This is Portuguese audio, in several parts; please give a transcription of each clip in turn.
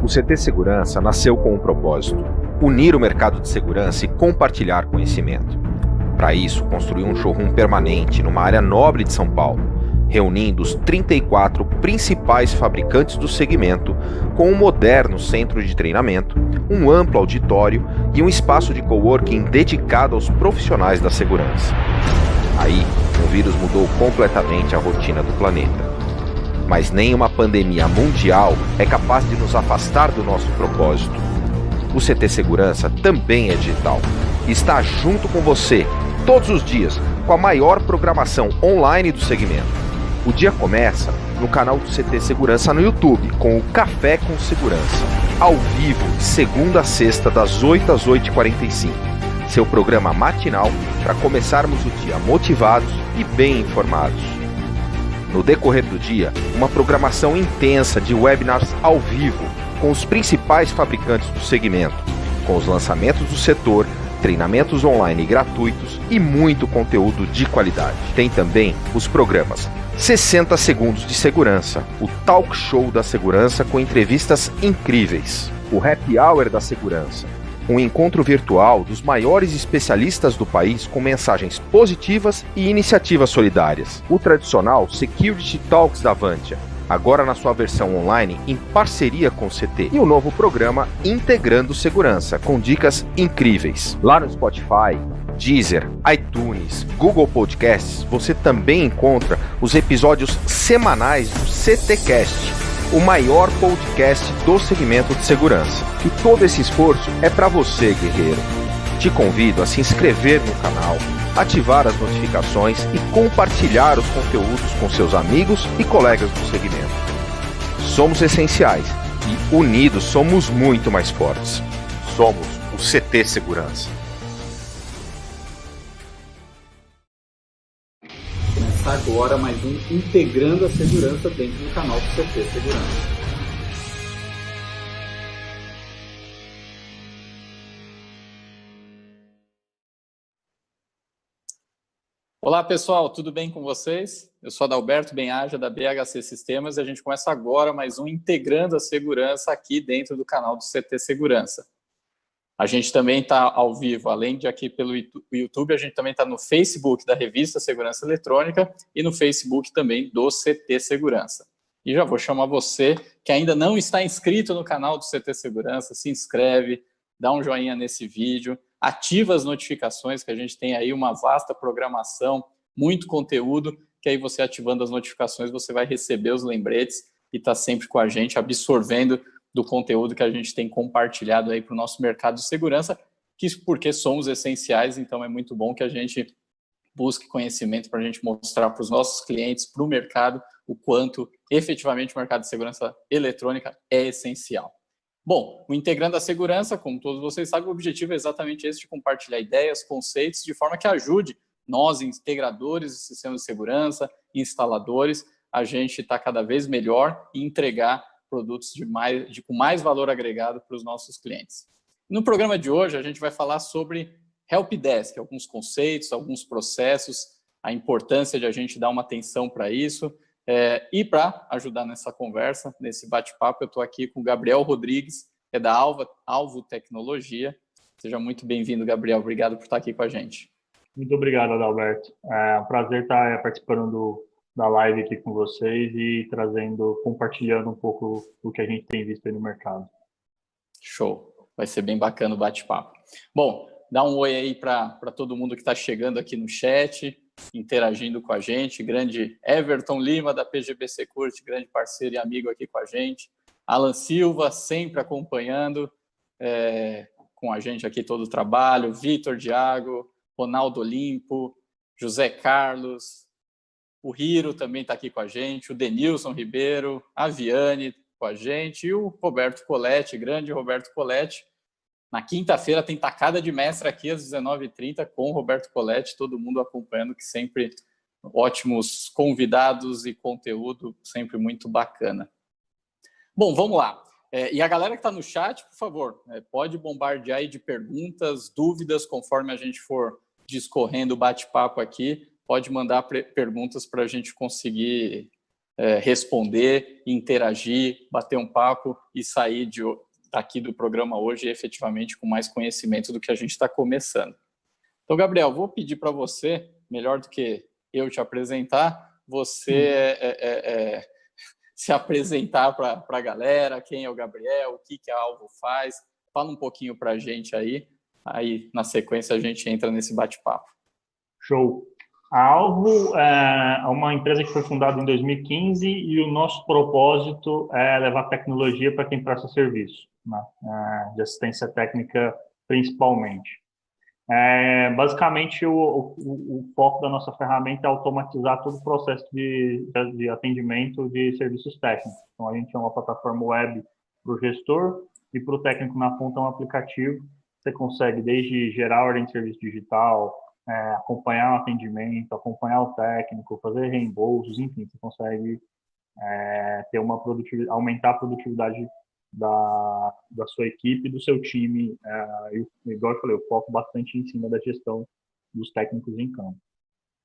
O CT Segurança nasceu com um propósito: unir o mercado de segurança e compartilhar conhecimento. Para isso, construiu um showroom permanente numa área nobre de São Paulo, reunindo os 34 principais fabricantes do segmento, com um moderno centro de treinamento, um amplo auditório e um espaço de coworking dedicado aos profissionais da segurança. Aí, o vírus mudou completamente a rotina do planeta. Mas nem uma pandemia mundial é capaz de nos afastar do nosso propósito. O CT Segurança também é digital. Está junto com você, todos os dias, com a maior programação online do segmento. O dia começa no canal do CT Segurança no YouTube, com o Café com Segurança, ao vivo, de segunda a sexta, das 8 às 8h45. Seu programa matinal para começarmos o dia motivados e bem informados. No decorrer do dia, uma programação intensa de webinars ao vivo com os principais fabricantes do segmento, com os lançamentos do setor, treinamentos online gratuitos e muito conteúdo de qualidade. Tem também os programas 60 Segundos de Segurança, o Talk Show da Segurança com entrevistas incríveis, o Happy Hour da Segurança, um encontro virtual dos maiores especialistas do país com mensagens positivas e iniciativas solidárias. O tradicional Security Talks da Avantia, agora na sua versão online em parceria com o CT. E o novo programa Integrando Segurança, com dicas incríveis. Lá no Spotify, Deezer, iTunes, Google Podcasts, você também encontra os episódios semanais do CTcast, o maior podcast do segmento de segurança. E todo esse esforço é para você, guerreiro. Te convido a se inscrever no canal, ativar as notificações e compartilhar os conteúdos com seus amigos e colegas do segmento. Somos essenciais e unidos somos muito mais fortes. Somos o CT Segurança. Agora mais um Integrando a Segurança dentro do canal do CT Segurança. Olá pessoal, tudo bem com vocês? Eu sou Adalberto Benhaja da BHC Sistemas e a gente começa agora mais um Integrando a Segurança aqui dentro do canal do CT Segurança. A gente também está ao vivo, além de aqui pelo YouTube, a gente também está no Facebook da Revista Segurança Eletrônica e no Facebook também do CT Segurança. E já vou chamar você que ainda não está inscrito no canal do CT Segurança, se inscreve, dá um joinha nesse vídeo, ativa as notificações, que a gente tem aí uma vasta programação, muito conteúdo, que aí você ativando as notificações, você vai receber os lembretes e está sempre com a gente, absorvendo do conteúdo que a gente tem compartilhado aí para o nosso mercado de segurança, porque somos essenciais, então é muito bom que a gente busque conhecimento para a gente mostrar para os nossos clientes, para o mercado, o quanto efetivamente o mercado de segurança eletrônica é essencial. Bom, o Integrando a Segurança, como todos vocês sabem, o objetivo é exatamente esse, de compartilhar ideias, conceitos, de forma que ajude nós, integradores de sistemas de segurança, instaladores, a gente está cada vez melhor e entregar produtos com mais valor agregado para os nossos clientes. No programa de hoje, a gente vai falar sobre Helpdesk, alguns conceitos, alguns processos, a importância de a gente dar uma atenção para isso. E para ajudar nessa conversa, nesse bate-papo, eu estou aqui com o Gabriel Rodrigues, que é da Alvo Tecnologia. Seja muito bem-vindo, Gabriel. Obrigado por estar aqui com a gente. Muito obrigado, Adalberto. É um prazer estar participando da live aqui com vocês e compartilhando um pouco do que a gente tem visto aí no mercado. Show. Vai ser bem bacana o bate-papo. Bom, dá um oi aí para todo mundo que está chegando aqui no chat, interagindo com a gente. Grande Everton Lima, da PGB Security, grande parceiro e amigo aqui com a gente. Alan Silva, sempre acompanhando com a gente aqui todo o trabalho. Vitor Diago, Ronaldo Olimpo, José Carlos, o Hiro também está aqui com a gente, o Denilson Ribeiro, a Viane com a gente e o Roberto Coletti, grande Roberto Coletti. Na quinta-feira tem tacada de mestre aqui às 19h30 com o Roberto Coletti, todo mundo acompanhando, que sempre ótimos convidados e conteúdo sempre muito bacana. Bom, vamos lá. E a galera que está no chat, por favor, pode bombardear aí de perguntas, dúvidas, conforme a gente for discorrendo o bate-papo aqui. Pode mandar perguntas para a gente conseguir responder, interagir, bater um papo e sair daqui do programa hoje efetivamente com mais conhecimento do que a gente está começando. Então, Gabriel, vou pedir para você, melhor do que eu te apresentar, você se apresentar para a galera, quem é o Gabriel, o que a Alvo faz. Fala um pouquinho para a gente aí na sequência a gente entra nesse bate-papo. Show! A Alvo é uma empresa que foi fundada em 2015 e o nosso propósito é levar tecnologia para quem presta serviço, né? De assistência técnica principalmente. Basicamente, o foco da nossa ferramenta é automatizar todo o processo de atendimento de serviços técnicos. Então, a gente é uma plataforma web para o gestor e para o técnico na ponta um aplicativo. Você consegue desde gerar ordem de serviço digital, acompanhar o atendimento, acompanhar o técnico, fazer reembolsos, enfim, você consegue ter aumentar a produtividade da sua equipe, do seu time, igual eu falei, eu foco bastante em cima da gestão dos técnicos em campo.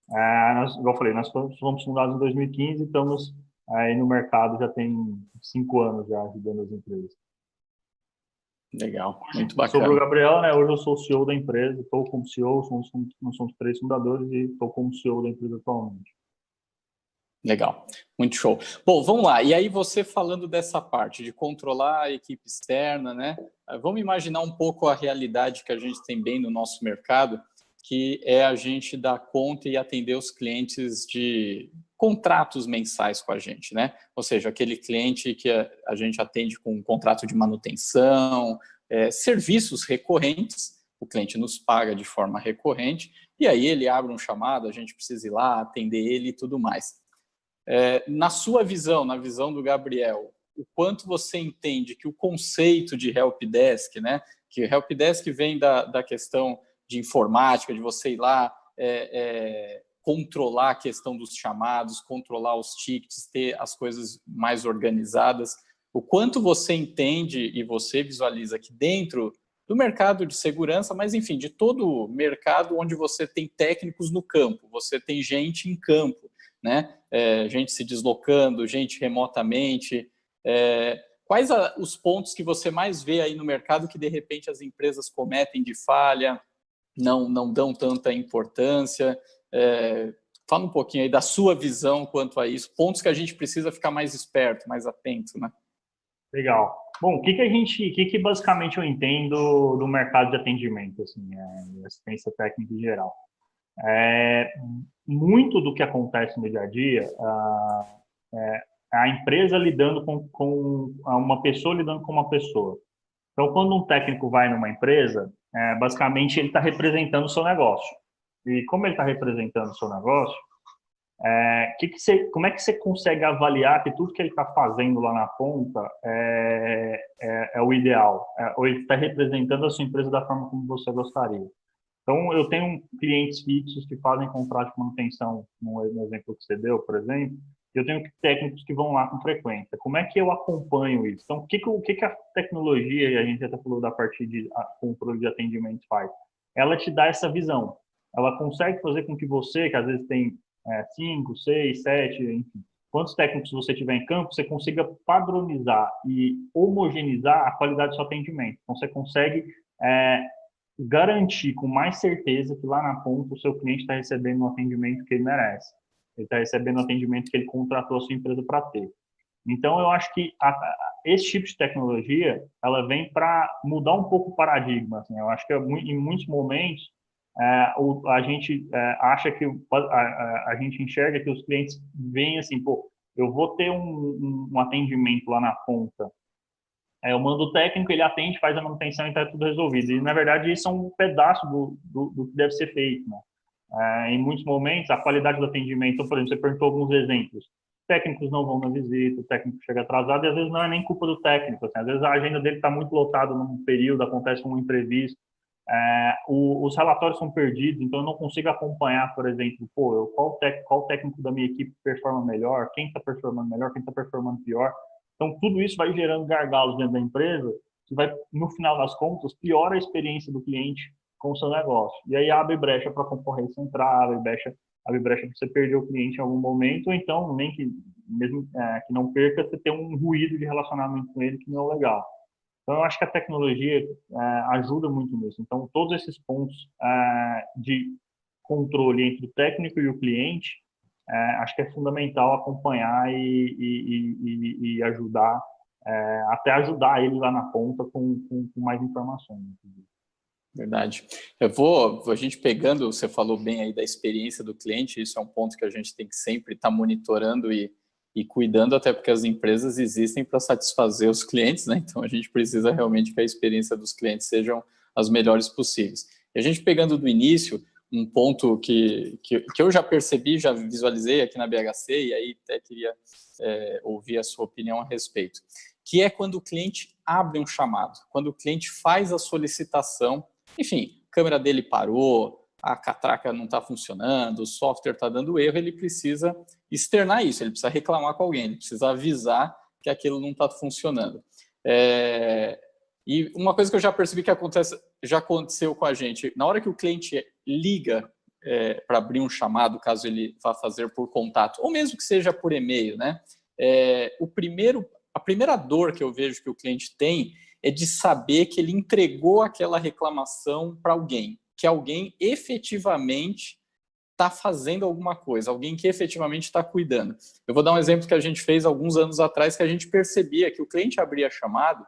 Igual eu falei, nós fomos fundados em 2015, estamos aí no mercado já tem 5 anos já ajudando as empresas. Legal, muito bacana. Sobre o Gabriel, né, hoje eu sou o CEO da empresa, estou como CEO, nós somos 3 fundadores e estou como CEO da empresa atualmente. Legal, muito show. Bom, vamos lá. E aí você falando dessa parte de controlar a equipe externa, né? Vamos imaginar um pouco a realidade que a gente tem bem no nosso mercado, que é a gente dar conta e atender os clientes de contratos mensais com a gente, né? Ou seja, aquele cliente que a gente atende com um contrato de manutenção, serviços recorrentes, o cliente nos paga de forma recorrente, e aí ele abre um chamado, a gente precisa ir lá, atender ele e tudo mais. Na sua visão, na visão do Gabriel, o quanto você entende que o conceito de helpdesk, né, que o helpdesk vem da questão de informática, de você ir lá controlar a questão dos chamados, controlar os tickets, ter as coisas mais organizadas, o quanto você entende e você visualiza que dentro do mercado de segurança, mas enfim, de todo o mercado onde você tem técnicos no campo, você tem gente em campo, né? Gente se deslocando, gente remotamente. Quais os pontos que você mais vê aí no mercado que, de repente, as empresas cometem de falha, não dão tanta importância? Fala um pouquinho aí da sua visão quanto a isso, pontos que a gente precisa ficar mais esperto, mais atento, né? Legal. Bom, o que basicamente eu entendo do mercado de atendimento, assim, assistência técnica em geral? Muito do que acontece no dia a dia, a empresa lidando com uma pessoa lidando com uma pessoa. Então, quando um técnico vai numa empresa, basicamente ele está representando o seu negócio. E como ele está representando o seu negócio, como é que você consegue avaliar que tudo que ele está fazendo lá na ponta é o ideal? Ou ele está representando a sua empresa da forma como você gostaria? Então, eu tenho clientes fixos que fazem contrato de manutenção, no exemplo que você deu, por exemplo, e eu tenho técnicos que vão lá com frequência. Como é que eu acompanho isso? Então, o que a tecnologia, e a gente até falou da parte de controle de atendimento, faz? Ela te dá essa visão. Ela consegue fazer com que você, que às vezes tem 5, 6, 7, enfim, quantos técnicos você tiver em campo, você consiga padronizar e homogeneizar a qualidade do seu atendimento. Então, você consegue garantir com mais certeza que lá na ponta o seu cliente está recebendo um atendimento que ele merece. Ele está recebendo o atendimento que ele contratou a sua empresa para ter. Então, eu acho que esse tipo de tecnologia, ela vem para mudar um pouco o paradigma. Assim. Eu acho que em muitos momentos a gente acha que a gente enxerga que os clientes veem assim, pô, eu vou ter um atendimento lá na ponta. Eu mando o técnico, ele atende, faz a manutenção e está tudo resolvido. E, na verdade, isso é um pedaço do que deve ser feito, né? Em muitos momentos, a qualidade do atendimento, por exemplo, você perguntou alguns exemplos. Técnicos não vão na visita, o técnico chega atrasado, e às vezes não é nem culpa do técnico. Assim, às vezes a agenda dele está muito lotada num período, acontece um imprevisto. Os relatórios são perdidos, então eu não consigo acompanhar, por exemplo, qual técnico da minha equipe performa melhor, quem está performando melhor, quem está performando pior. Então, tudo isso vai gerando gargalos dentro da empresa, que vai, no final das contas, piora a experiência do cliente com o seu negócio. E aí abre brecha para a concorrência entrar, abre brecha abre brecha para você perder o cliente em algum momento, ou então, nem que, mesmo que não perca, você ter um ruído de relacionamento com ele que não é legal. Então, eu acho que a tecnologia ajuda muito nisso. Então, todos esses pontos de controle entre o técnico e o cliente, acho que é fundamental acompanhar e ajudar, até ajudar ele lá na ponta com mais informações. Verdade. A gente pegando, você falou bem aí da experiência do cliente, isso é um ponto que a gente tem que sempre estar monitorando e cuidando, até porque as empresas existem para satisfazer os clientes, né? Então a gente precisa realmente que a experiência dos clientes sejam as melhores possíveis. E a gente pegando do início, um ponto que eu já percebi, já visualizei aqui na BHC, e aí até queria ouvir a sua opinião a respeito, que é quando o cliente abre um chamado, quando o cliente faz a solicitação, enfim, a câmera dele parou, a catraca não está funcionando, o software está dando erro, ele precisa externar isso, ele precisa reclamar com alguém, ele precisa avisar que aquilo não está funcionando. E uma coisa que eu já percebi que já aconteceu com a gente, na hora que o cliente liga para abrir um chamado, caso ele vá fazer por contato, ou mesmo que seja por e-mail, né? A primeira dor que eu vejo que o cliente tem é de saber que ele entregou aquela reclamação para alguém, que alguém efetivamente está fazendo alguma coisa, alguém que efetivamente está cuidando. Eu vou dar um exemplo que a gente fez alguns anos atrás, que a gente percebia que o cliente abria chamado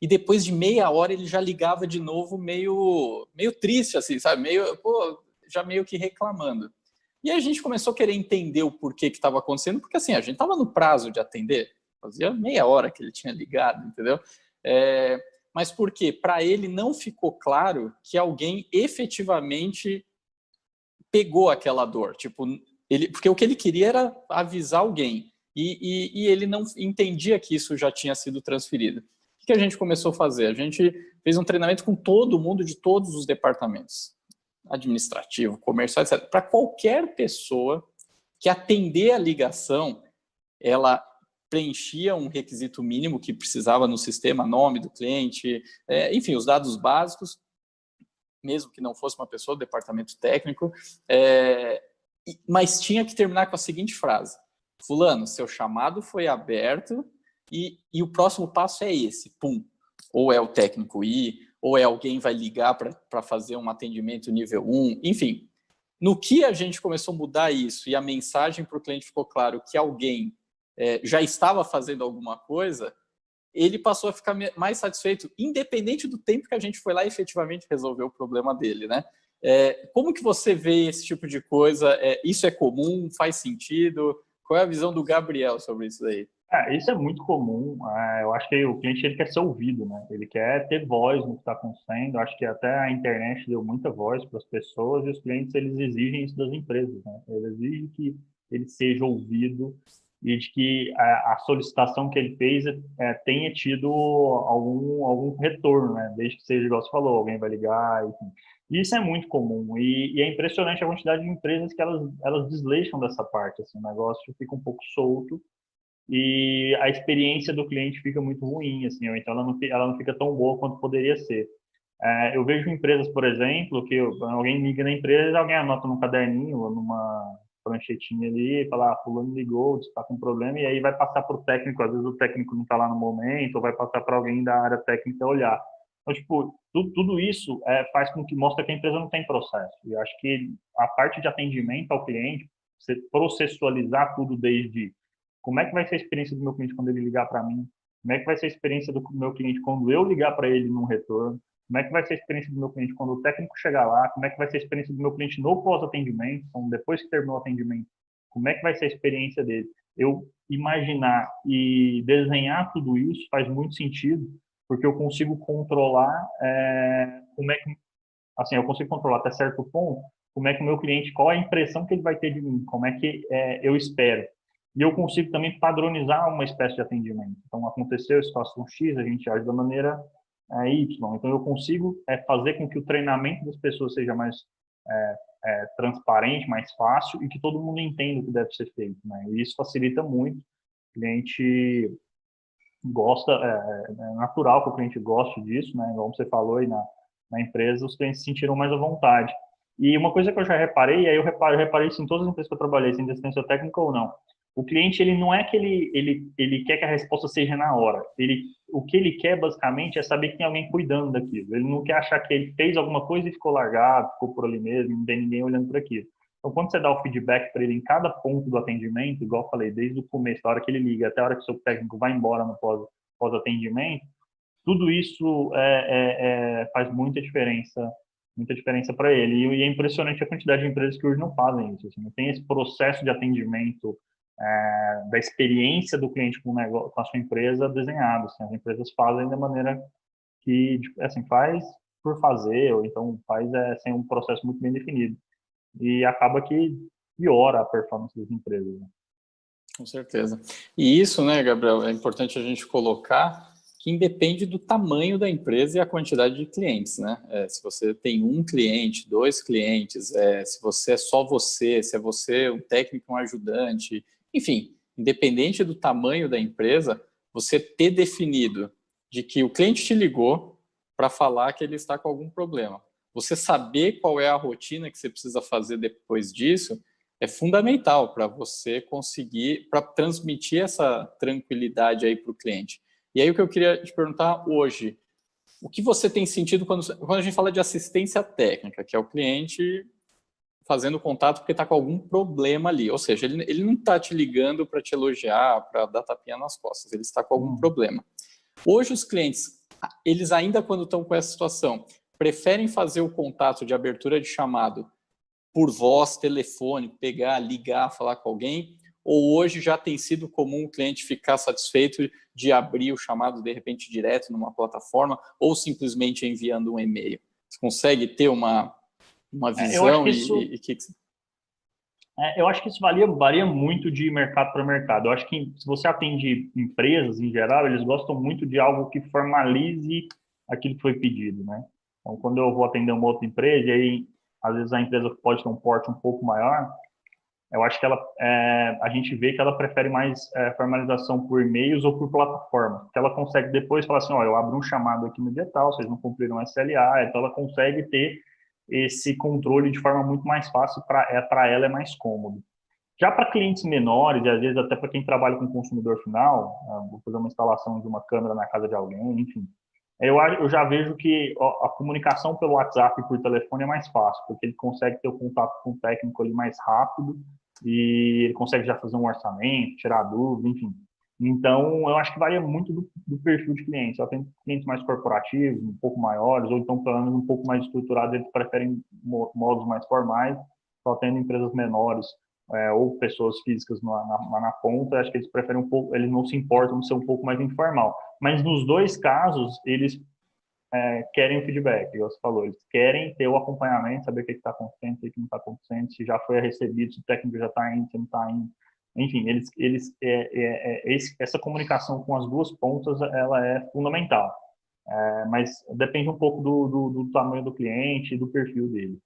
e depois de meia hora ele já ligava de novo meio triste, assim, sabe? Já meio que reclamando. E a gente começou a querer entender o porquê que estava acontecendo, porque assim, a gente estava no prazo de atender, fazia meia hora que ele tinha ligado, entendeu? Mas por quê? Para ele não ficou claro que alguém efetivamente pegou aquela dor. Tipo, porque o que ele queria era avisar alguém. E ele não entendia que isso já tinha sido transferido. O que a gente começou a fazer? A gente fez um treinamento com todo mundo de todos os departamentos. Administrativo, comercial, etc. Para qualquer pessoa que atender a ligação, ela preenchia um requisito mínimo que precisava no sistema, nome do cliente, enfim, os dados básicos, mesmo que não fosse uma pessoa do departamento técnico, mas tinha que terminar com a seguinte frase: fulano, seu chamado foi aberto e o próximo passo é esse, pum. Ou é o técnico ir, ou é alguém vai ligar para fazer um atendimento nível 1, enfim. No que a gente começou a mudar isso e a mensagem para o cliente ficou claro que alguém já estava fazendo alguma coisa, ele passou a ficar mais satisfeito, independente do tempo que a gente foi lá e efetivamente resolveu o problema dele, né? Como que você vê esse tipo de coisa? Isso é comum? Faz sentido? Qual é a visão do Gabriel sobre isso aí? Isso é muito comum. Eu acho que o cliente ele quer ser ouvido, né? Ele quer ter voz no que está acontecendo. Eu acho que até a internet deu muita voz para as pessoas e os clientes eles exigem isso das empresas, né? Eles exigem que ele seja ouvido e de que a solicitação que ele fez tenha tido algum retorno, né? Desde que seja, igual você falou, alguém vai ligar, enfim. Isso é muito comum e é impressionante a quantidade de empresas que elas desleixam dessa parte, assim, o negócio fica um pouco solto e a experiência do cliente fica muito ruim, assim, ou então ela não fica tão boa quanto poderia ser. Eu vejo empresas, por exemplo, que alguém liga na empresa, alguém anota num caderninho ou numa pranchetinha ali e fala, fulano ligou, está com problema, e aí vai passar para o técnico, às vezes o técnico não está lá no momento, ou vai passar para alguém da área técnica olhar. Então, tipo, tudo isso faz com que mostra que a empresa não tem processo. E eu acho que a parte de atendimento ao cliente, você processualizar tudo desde como é que vai ser a experiência do meu cliente quando ele ligar para mim, como é que vai ser a experiência do meu cliente quando eu ligar para ele num retorno, como é que vai ser a experiência do meu cliente quando o técnico chegar lá, como é que vai ser a experiência do meu cliente no pós-atendimento, então depois que terminou o atendimento, como é que vai ser a experiência dele. Eu imaginar e desenhar tudo isso faz muito sentido, porque eu consigo controlar como é que, assim, eu consigo controlar até certo ponto como é que o meu cliente, qual a impressão que ele vai ter de mim, como é que eu espero. E eu consigo também padronizar uma espécie de atendimento. Então, aconteceu a situação X, a gente age da maneira Y. Então, eu consigo fazer com que o treinamento das pessoas seja mais transparente, mais fácil e que todo mundo entenda o que deve ser feito, né? E isso facilita muito. O cliente gosta, é natural que o cliente goste disso, né? Como você falou aí na empresa, os clientes se sentiram mais à vontade. E uma coisa que eu já reparei, e aí eu reparei isso em todas as empresas que eu trabalhei, sem assistência técnica ou não. O cliente, ele não é que ele quer que a resposta seja na hora. O que ele quer, basicamente, é saber que tem alguém cuidando daquilo. Ele não quer achar que ele fez alguma coisa e ficou largado, ficou por ali mesmo, não tem ninguém olhando para aquilo. Então, quando você dá o feedback para ele em cada ponto do atendimento, igual eu falei, desde o começo, da hora que ele liga até a hora que o seu técnico vai embora no pós-atendimento, tudo isso faz muita diferença para ele. E é impressionante a quantidade de empresas que hoje não fazem isso. Assim, não tem esse processo de atendimento da experiência do cliente com, o negócio, com a sua empresa desenhado. Assim, as empresas fazem da maneira que, assim, faz por fazer, ou então faz sem um processo muito bem definido. E acaba que piora a performance das empresas. Né? Com certeza. E isso, né, Gabriel, é importante a gente colocar que independe do tamanho da empresa e a quantidade de clientes, né? Se você tem um cliente, dois clientes, se você é só você, se é você um técnico, um ajudante, enfim, independente do tamanho da empresa, você ter definido de que o cliente te ligou para falar que ele está com algum problema. Você saber qual é a rotina que você precisa fazer depois disso é fundamental para você conseguir, para transmitir essa tranquilidade aí para o cliente. E aí o que eu queria te perguntar hoje, o que você tem sentido quando a gente fala de assistência técnica, que é o cliente fazendo contato porque está com algum problema ali, ou seja, ele não está te ligando para te elogiar, para dar tapinha nas costas, ele está com algum problema. Hoje os clientes, eles ainda quando estão com essa situação, preferem fazer o contato de abertura de chamado por voz, telefone, pegar, ligar, falar com alguém, ou hoje já tem sido comum o cliente ficar satisfeito de abrir o chamado, de repente, direto numa plataforma, ou simplesmente enviando um e-mail? Você consegue ter uma visão? Eu acho que isso varia muito de mercado para mercado. Eu acho que se você atende empresas, em geral, eles gostam muito de algo que formalize aquilo que foi pedido, né? Então, quando eu vou atender uma outra empresa, e aí, às vezes, a empresa pode ter um porte um pouco maior, eu acho que a gente vê que ela prefere mais formalização por e-mails ou por plataforma, que ela consegue depois falar assim, ó, eu abri um chamado aqui no dia tal, vocês não cumpriram SLA, então ela consegue ter esse controle de forma muito mais fácil, para ela é mais cômodo. Já para clientes menores, e às vezes até para quem trabalha com consumidor final, vou fazer uma instalação de uma câmera na casa de alguém, enfim, eu já vejo que a comunicação pelo WhatsApp e por telefone é mais fácil, porque ele consegue ter o contato com o técnico ali mais rápido e ele consegue já fazer um orçamento, tirar dúvida, enfim. Então, eu acho que varia muito do perfil de cliente. Só tem clientes mais corporativos, um pouco maiores, ou então planos um pouco mais estruturados, eles preferem modos mais formais, só tendo empresas menores ou pessoas físicas na ponta, acho que eles preferem um pouco, eles não se importam de ser um pouco mais informal. Mas nos dois casos, eles querem o feedback, igual você falou, eles querem ter o acompanhamento, saber o que está acontecendo, o que não está acontecendo, se já foi recebido, se o técnico já está indo, se não está indo. Enfim, essa comunicação com as duas pontas, ela é fundamental. Mas depende um pouco do tamanho do cliente e do perfil dele.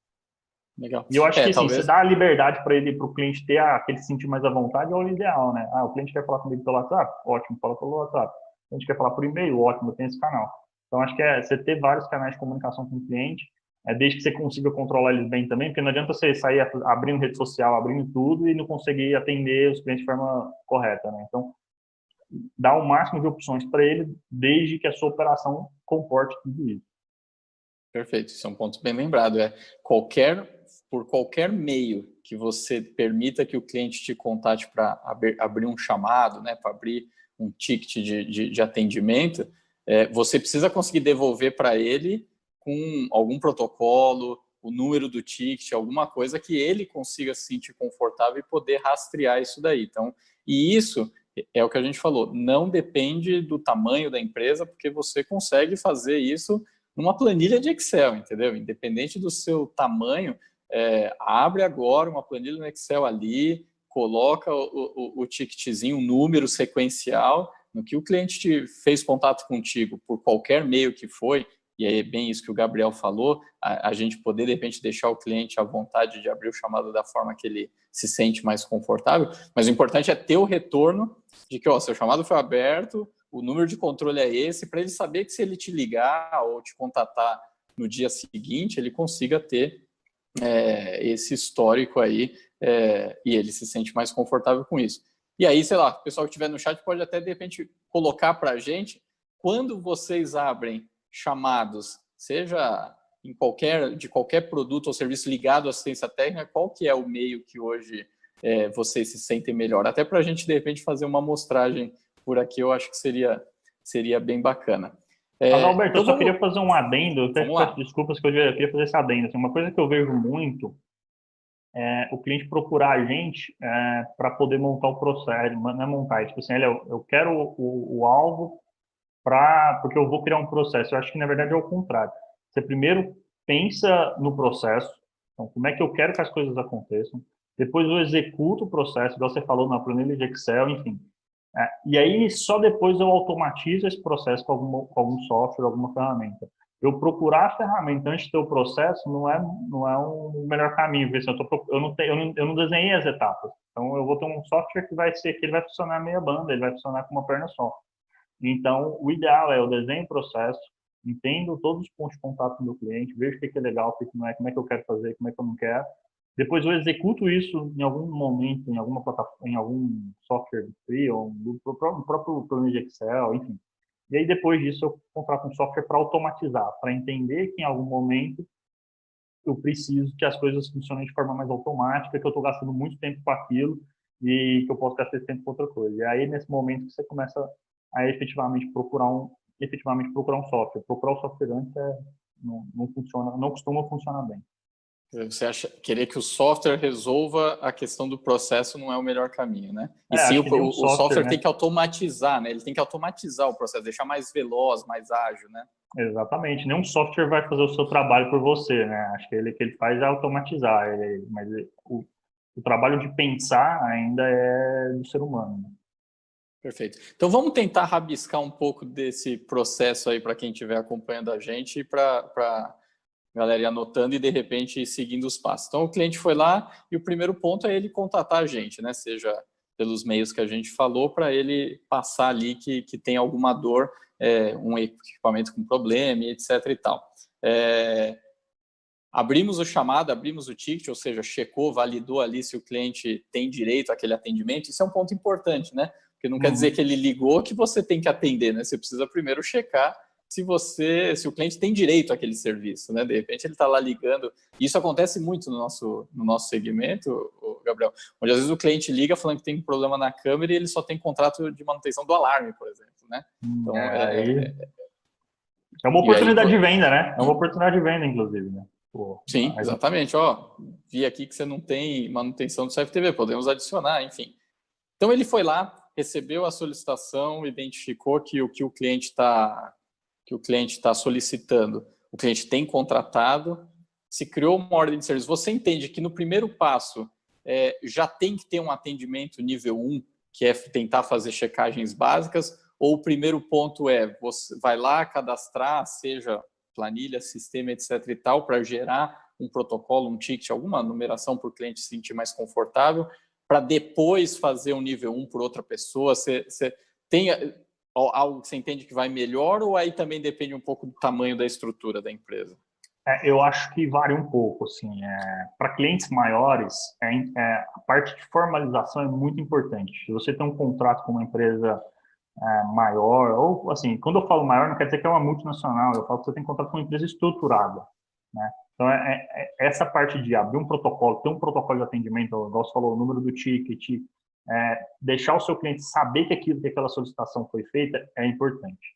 Legal. E eu acho que talvez... você dá a liberdade para o cliente ter aquele se sentir mais à vontade é o ideal, né? O cliente quer falar comigo pelo WhatsApp? Ótimo, fala pelo WhatsApp. A gente quer falar por e-mail? Ótimo, eu tenho esse canal. Então, acho que você ter vários canais de comunicação com o cliente, desde que você consiga controlar eles bem também, porque não adianta você sair abrindo rede social, abrindo tudo e não conseguir atender os clientes de forma correta, né? Então, dá o máximo de opções para ele, desde que a sua operação comporte tudo isso. Perfeito, isso é um ponto bem lembrado. Por qualquer meio que você permita que o cliente te contate para abrir um chamado, né, para abrir um ticket de atendimento, você precisa conseguir devolver para ele com algum protocolo, o número do ticket, alguma coisa que ele consiga se sentir confortável e poder rastrear isso daí. Então, e isso é o que a gente falou, não depende do tamanho da empresa, porque você consegue fazer isso numa planilha de Excel, entendeu? Independente do seu tamanho, abre agora uma planilha no Excel ali, coloca o ticketzinho, um número sequencial, no que o cliente fez contato contigo por qualquer meio que foi, e é bem isso que o Gabriel falou, a gente poder, de repente, deixar o cliente à vontade de abrir o chamado da forma que ele se sente mais confortável, mas o importante é ter o retorno de que, seu chamado foi aberto, o número de controle é esse, para ele saber que se ele te ligar ou te contatar no dia seguinte, ele consiga ter esse histórico aí, e ele se sente mais confortável com isso. E aí, sei lá, o pessoal que estiver no chat pode até, de repente, colocar para a gente, quando vocês abrem chamados, seja de qualquer produto ou serviço ligado à assistência técnica, qual que é o meio que hoje vocês se sentem melhor? Até para a gente, de repente, fazer uma amostragem por aqui, eu acho que seria bem bacana. Alberto, Então eu só queria fazer um adendo, eu Vamos peço lá. desculpas que eu queria fazer esse adendo. Assim, uma coisa que eu vejo muito é o cliente procurar a gente para poder montar o processo, não é montar, tipo assim, eu quero o alvo porque eu vou criar um processo. Eu acho que, na verdade, é o contrário. Você primeiro pensa no processo, então, como é que eu quero que as coisas aconteçam, depois eu executo o processo, igual você falou na planilha de Excel, enfim. E aí, só depois eu automatizo esse processo com algum software, alguma ferramenta. Eu procurar a ferramenta antes de ter o processo não é um melhor caminho, porque assim, eu não desenhei as etapas. Então, eu vou ter um software que ele vai funcionar meia banda, ele vai funcionar com uma perna só. Então, o ideal é eu desenho o processo, entendo todos os pontos de contato do cliente, vejo o que é legal, o que não é, como é que eu quero fazer, como é que eu não quero. Depois eu executo isso em algum momento, em alguma plataforma, em algum software free ou no próprio plano de Excel, enfim. E aí depois disso eu contrato um software para automatizar, para entender que em algum momento eu preciso que as coisas funcionem de forma mais automática, que eu estou gastando muito tempo com aquilo e que eu posso gastar esse tempo com outra coisa. E aí nesse momento que você começa a efetivamente procurar um software. Procurar o software antes não funciona, não costuma funcionar bem. Você querer que o software resolva a questão do processo não é o melhor caminho, né? E sim, acho que nenhum o software né? tem que automatizar, né? Ele tem que automatizar o processo, deixar mais veloz, mais ágil, né? Exatamente. Nenhum software vai fazer o seu trabalho por você, né? Acho que que ele faz é automatizar, mas o trabalho de pensar ainda é do ser humano. Né? Perfeito. Então vamos tentar rabiscar um pouco desse processo aí para quem estiver acompanhando a gente e para galera ir anotando e de repente ir seguindo os passos. Então o cliente foi lá e o primeiro ponto é ele contatar a gente, né? Seja pelos meios que a gente falou, para ele passar ali que tem alguma dor, um equipamento com problema, etc. e tal. Abrimos o chamado, abrimos o ticket, ou seja, checou, validou ali se o cliente tem direito àquele atendimento. Isso é um ponto importante, né? Porque não quer dizer que ele ligou que você tem que atender, né? Você precisa primeiro checar se o cliente tem direito àquele serviço, né? De repente ele está lá ligando. Isso acontece muito no nosso segmento, Gabriel, onde às vezes o cliente liga falando que tem um problema na câmera e ele só tem contrato de manutenção do alarme, por exemplo, né? Então, é uma oportunidade de venda, né? É uma oportunidade de venda, inclusive, né? Sim, exatamente. Vi aqui que você não tem manutenção do CFTV, podemos adicionar, enfim. Então ele foi lá, recebeu a solicitação, identificou que o cliente está solicitando, o cliente tem contratado, se criou uma ordem de serviço. Você entende que no primeiro passo já tem que ter um atendimento nível 1, que é tentar fazer checagens básicas, ou o primeiro ponto você vai lá cadastrar, seja planilha, sistema, etc. e tal, para gerar um protocolo, um ticket, alguma numeração para o cliente se sentir mais confortável, para depois fazer um nível 1 por outra pessoa? Você tem algo que você entende que vai melhor, ou aí também depende um pouco do tamanho da estrutura da empresa? Eu acho que varia um pouco, assim, para clientes maiores, a parte de formalização é muito importante. Se você tem um contrato com uma empresa maior, ou assim, quando eu falo maior, não quer dizer que é uma multinacional, eu falo que você tem contrato com uma empresa estruturada, né? Então, essa parte de abrir um protocolo, ter um protocolo de atendimento, igual você falou, o número do ticket, deixar o seu cliente saber que aquela solicitação foi feita, é importante.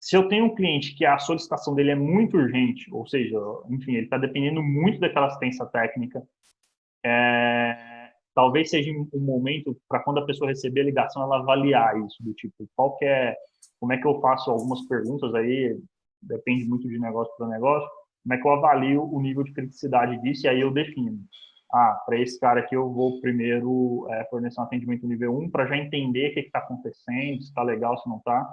Se eu tenho um cliente que a solicitação dele é muito urgente, ou seja, enfim, ele está dependendo muito daquela assistência técnica, talvez seja um momento para quando a pessoa receber a ligação, ela avaliar isso, do tipo, como é que eu faço algumas perguntas aí, depende muito de negócio para negócio, como é que eu avalio o nível de criticidade disso, e aí eu defino. Para esse cara aqui eu vou primeiro fornecer um atendimento nível 1 para já entender o que está acontecendo, se está legal, se não está.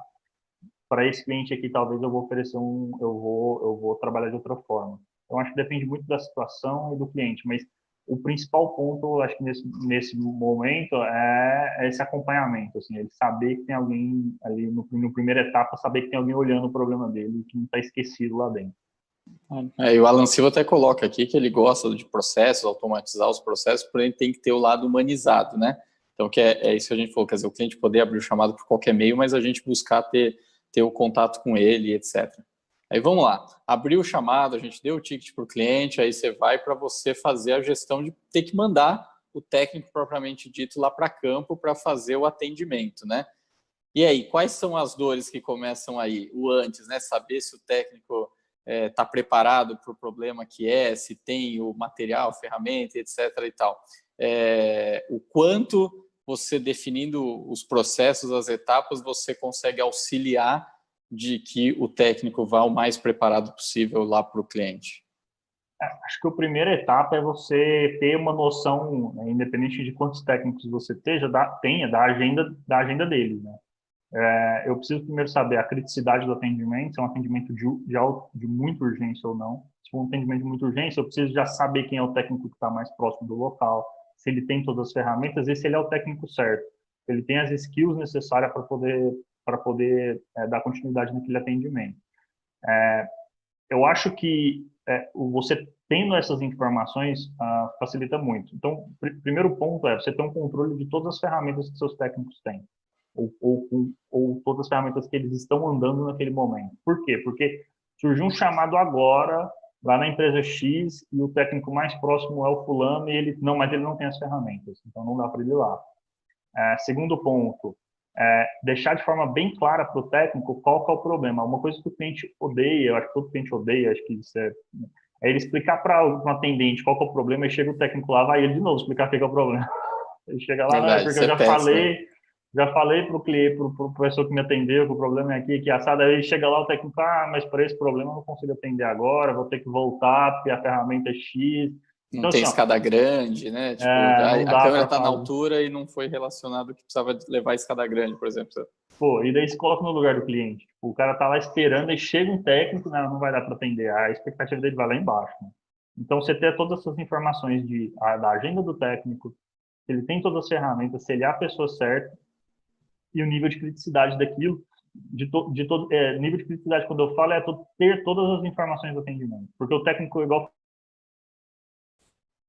Para esse cliente aqui, talvez eu vou oferecer eu vou trabalhar de outra forma. Então, acho que depende muito da situação e do cliente, mas o principal ponto, acho que nesse momento, é esse acompanhamento, assim, ele saber que tem alguém ali no primeira etapa, saber que tem alguém olhando o problema dele, que não está esquecido lá dentro. E o Alan Silva até coloca aqui que ele gosta de processos, automatizar os processos, porém tem que ter o lado humanizado, né? Então, que é isso que a gente falou, quer dizer, o cliente poder abrir o chamado por qualquer meio, mas a gente buscar ter o contato com ele, etc. Aí vamos lá, abriu o chamado, a gente deu o ticket para o cliente, aí você vai para você fazer a gestão de ter que mandar o técnico propriamente dito lá para campo para fazer o atendimento, né? E aí, quais são as dores que começam aí? O antes, né? Saber se o técnico está preparado para o problema que se tem o material, ferramenta, etc. e tal. O quanto você, definindo os processos, as etapas, você consegue auxiliar de que o técnico vá o mais preparado possível lá para o cliente? Acho que a primeira etapa é você ter uma noção, né, independente de quantos técnicos você tenha da agenda deles, né? Eu preciso primeiro saber a criticidade do atendimento, se é um atendimento de muita urgência ou não. Se for um atendimento de muita urgência, eu preciso já saber quem é o técnico que está mais próximo do local, se ele tem todas as ferramentas e se ele é o técnico certo. Se ele tem as skills necessárias para poder dar continuidade naquele atendimento. Eu acho que você tendo essas informações facilita muito. Então, primeiro ponto é você ter um controle de todas as ferramentas que seus técnicos têm. Ou todas as ferramentas que eles estão andando naquele momento. Por quê? Porque surgiu um chamado agora, lá na empresa X, e o técnico mais próximo é o fulano, mas ele não tem as ferramentas, então não dá para ele ir lá. Segundo ponto, deixar de forma bem clara para o técnico qual que é o problema. Uma coisa que o cliente odeia, eu acho que todo cliente odeia, acho que isso é ele explicar para um atendente qual que é o problema, e chega o técnico lá, vai ele de novo explicar o que é o problema. Ele chega lá, Verdade, porque eu já falei para o cliente, para o professor que me atendeu, que o problema é aqui, que assado, aí chega lá o técnico, mas para esse problema eu não consigo atender agora, vou ter que voltar, porque a ferramenta é X. Não Então, tem assim, ó, escada grande, né? Tipo, não a dá câmera para está na falar. altura e não foi relacionado que precisava levar a escada grande, por exemplo. Pô, e daí se coloca no lugar do cliente. Tipo, o cara tá lá esperando e chega um técnico, não vai dar para atender. A expectativa dele vai lá embaixo, né? Então, você ter todas essas informações da agenda do técnico, se ele tem todas as ferramentas, se ele é a pessoa certa e o nível de criticidade daquilo, nível de criticidade, quando eu falo, ter todas as informações do atendimento. Porque o técnico é igual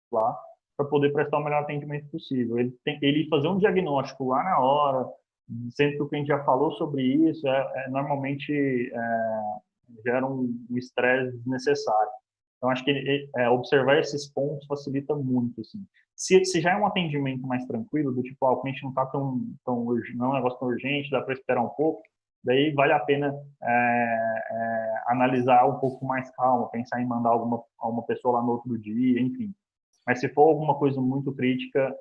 lá para poder prestar o melhor atendimento possível. Ele fazer um diagnóstico lá na hora, sendo que o cliente já falou sobre isso, normalmente gera um estresse desnecessário. Então, acho que observar esses pontos facilita muito, assim. Se já é um atendimento mais tranquilo, do tipo, o cliente não está tão urgente, não é um negócio tão urgente, dá para esperar um pouco, daí vale a pena analisar um pouco mais calma, pensar em mandar alguma pessoa lá no outro dia, enfim. Mas se for alguma coisa muito crítica,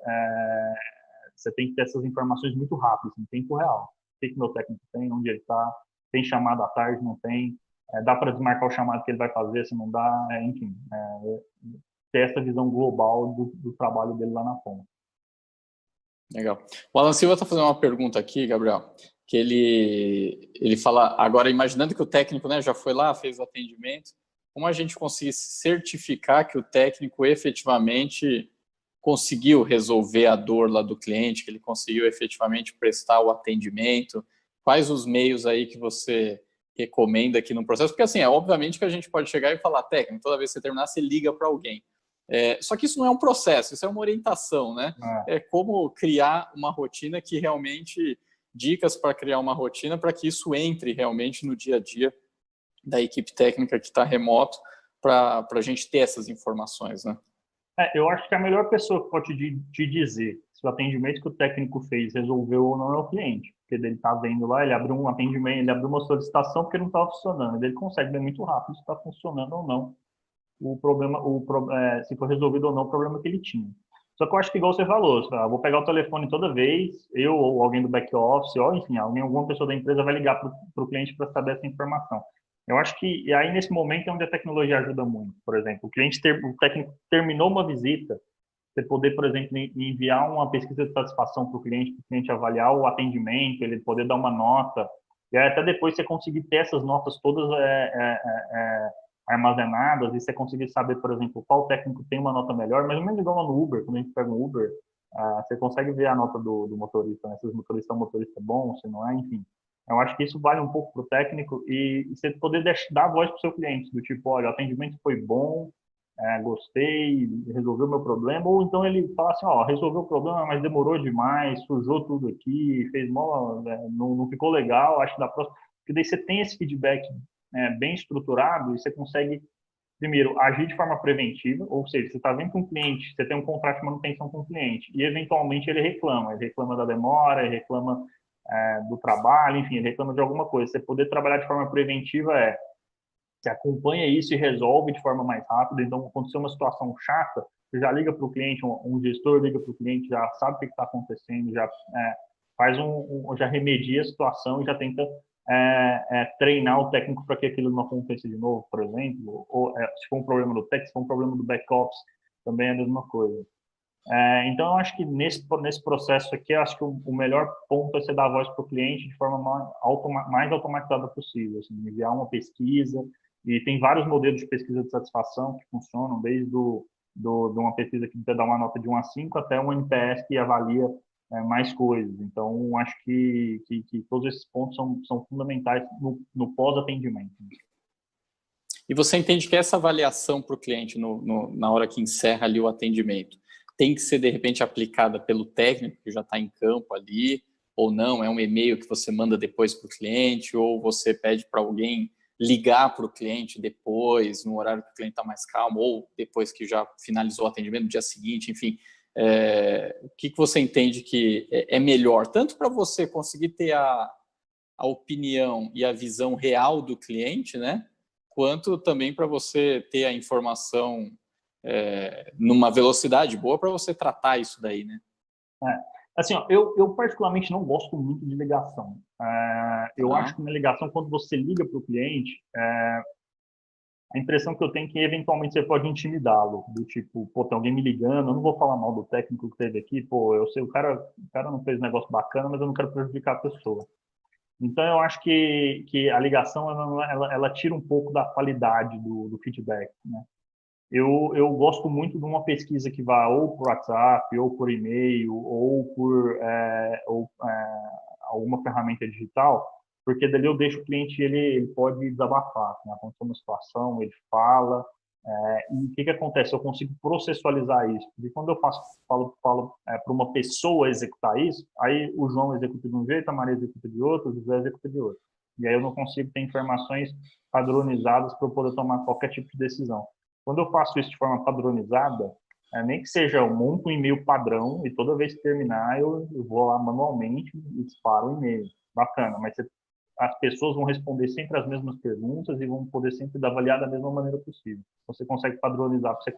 você tem que ter essas informações muito rápidas, em tempo real. O que meu técnico tem, onde ele está, tem chamado à tarde, não tem, dá para desmarcar o chamado que ele vai fazer, se não dá, enfim, ter essa visão global do trabalho dele lá na ponta. Legal. O Alan Silva está fazendo uma pergunta aqui, Gabriel, que ele fala, agora imaginando que o técnico, né, já foi lá, fez o atendimento, como a gente conseguir certificar que o técnico efetivamente conseguiu resolver a dor lá do cliente, que ele conseguiu efetivamente prestar o atendimento? Quais os meios aí que você recomenda aqui no processo? Porque, assim, obviamente que a gente pode chegar e falar, técnico, toda vez que você terminar, você liga para alguém. Só que isso não é um processo, isso é uma orientação, né? É como criar uma rotina que realmente... Dicas para criar uma rotina para que isso entre realmente no dia a dia da equipe técnica que está remoto, para a gente ter essas informações, né? Eu acho que a melhor pessoa que pode te dizer se o atendimento que o técnico fez resolveu ou não é o cliente. Porque ele está vendo lá, ele abriu um atendimento, ele abriu uma solicitação porque não estava funcionando. Ele consegue ver muito rápido se está funcionando ou não o problema, se foi resolvido ou não o problema que ele tinha. Só que eu acho que, igual você falou, eu vou pegar o telefone toda vez, eu ou alguém do back-office, ou enfim, alguma pessoa da empresa vai ligar para o cliente para saber essa informação. Eu acho que aí nesse momento é onde a tecnologia ajuda muito. Por exemplo, o técnico terminou uma visita, você poder, por exemplo, enviar uma pesquisa de satisfação para o cliente avaliar o atendimento, ele poder dar uma nota, e aí até depois você conseguir ter essas notas todas armazenadas, e você conseguir saber, por exemplo, qual técnico tem uma nota melhor, mais ou menos igual no Uber, quando a gente pega um Uber, você consegue ver a nota do motorista, né? Se o motorista é um motorista bom, se não é, enfim. Eu acho que isso vale um pouco para o técnico e você poder dar voz para o seu cliente, do tipo, olha, o atendimento foi bom, gostei, resolveu o meu problema, ou então ele fala assim, ó, resolveu o problema, mas demorou demais, sujou tudo aqui, fez mal, não ficou legal, acho que da próxima... Porque daí você tem esse feedback bem estruturado e você consegue, primeiro, agir de forma preventiva, ou seja, você está vendo com um cliente, você tem um contrato de manutenção com o cliente, e eventualmente ele reclama da demora, ele reclama do trabalho, enfim, ele reclama de alguma coisa. Você poder trabalhar de forma preventiva você acompanha isso e resolve de forma mais rápida. Então, aconteceu uma situação chata, você já liga para o cliente, um gestor liga para o cliente, já sabe o que está acontecendo, já faz já remedia a situação e já tenta treinar o técnico para que aquilo não aconteça de novo, por exemplo. Ou se for um problema do técnico, se for um problema do back-office, também é a mesma coisa. Então, eu acho que nesse processo aqui, eu acho que o melhor ponto é você dar a voz para o cliente de forma mais automatizada possível. Assim, enviar uma pesquisa, e tem vários modelos de pesquisa de satisfação que funcionam, desde de uma pesquisa que dá uma nota de 1 a 5 até um NPS que avalia mais coisas. Então, acho que todos esses pontos são fundamentais no pós-atendimento. E você entende que essa avaliação para o cliente na hora que encerra ali o atendimento tem que ser, de repente, aplicada pelo técnico que já está em campo ali, ou não? É um e-mail que você manda depois para o cliente, ou você pede para alguém ligar para o cliente depois, no horário que o cliente está mais calmo, ou depois que já finalizou o atendimento, no dia seguinte, enfim. O que você entende que é melhor, tanto para você conseguir ter a opinião e a visão real do cliente, né? Quanto também para você ter a informação numa velocidade boa para você tratar isso daí, né? Assim, ó, eu particularmente não gosto muito de ligação. Eu acho que uma ligação, quando você liga para o cliente, a impressão que eu tenho é que eventualmente você pode intimidá-lo, do tipo, pô, tem alguém me ligando, eu não vou falar mal do técnico que teve aqui, pô, eu sei, o cara não fez um negócio bacana, mas eu não quero prejudicar a pessoa. Então, eu acho que a ligação, ela tira um pouco da qualidade do feedback, né? Eu gosto muito de uma pesquisa que vá ou por WhatsApp, ou por e-mail, ou por alguma ferramenta digital, porque dali eu deixo o cliente, ele pode desabafar, né? Aconteceu uma situação, ele fala, e o que acontece? Eu consigo processualizar isso. Porque quando eu falo para uma pessoa executar isso, aí o João executa de um jeito, a Maria executa de outro, o José executa de outro. E aí eu não consigo ter informações padronizadas para eu poder tomar qualquer tipo de decisão. Quando eu faço isso de forma padronizada, nem que seja, eu monto um e-mail padrão e toda vez que terminar eu vou lá manualmente e disparo o e-mail. Bacana, mas as pessoas vão responder sempre as mesmas perguntas e vão poder sempre avaliar da mesma maneira possível. Você consegue padronizar para você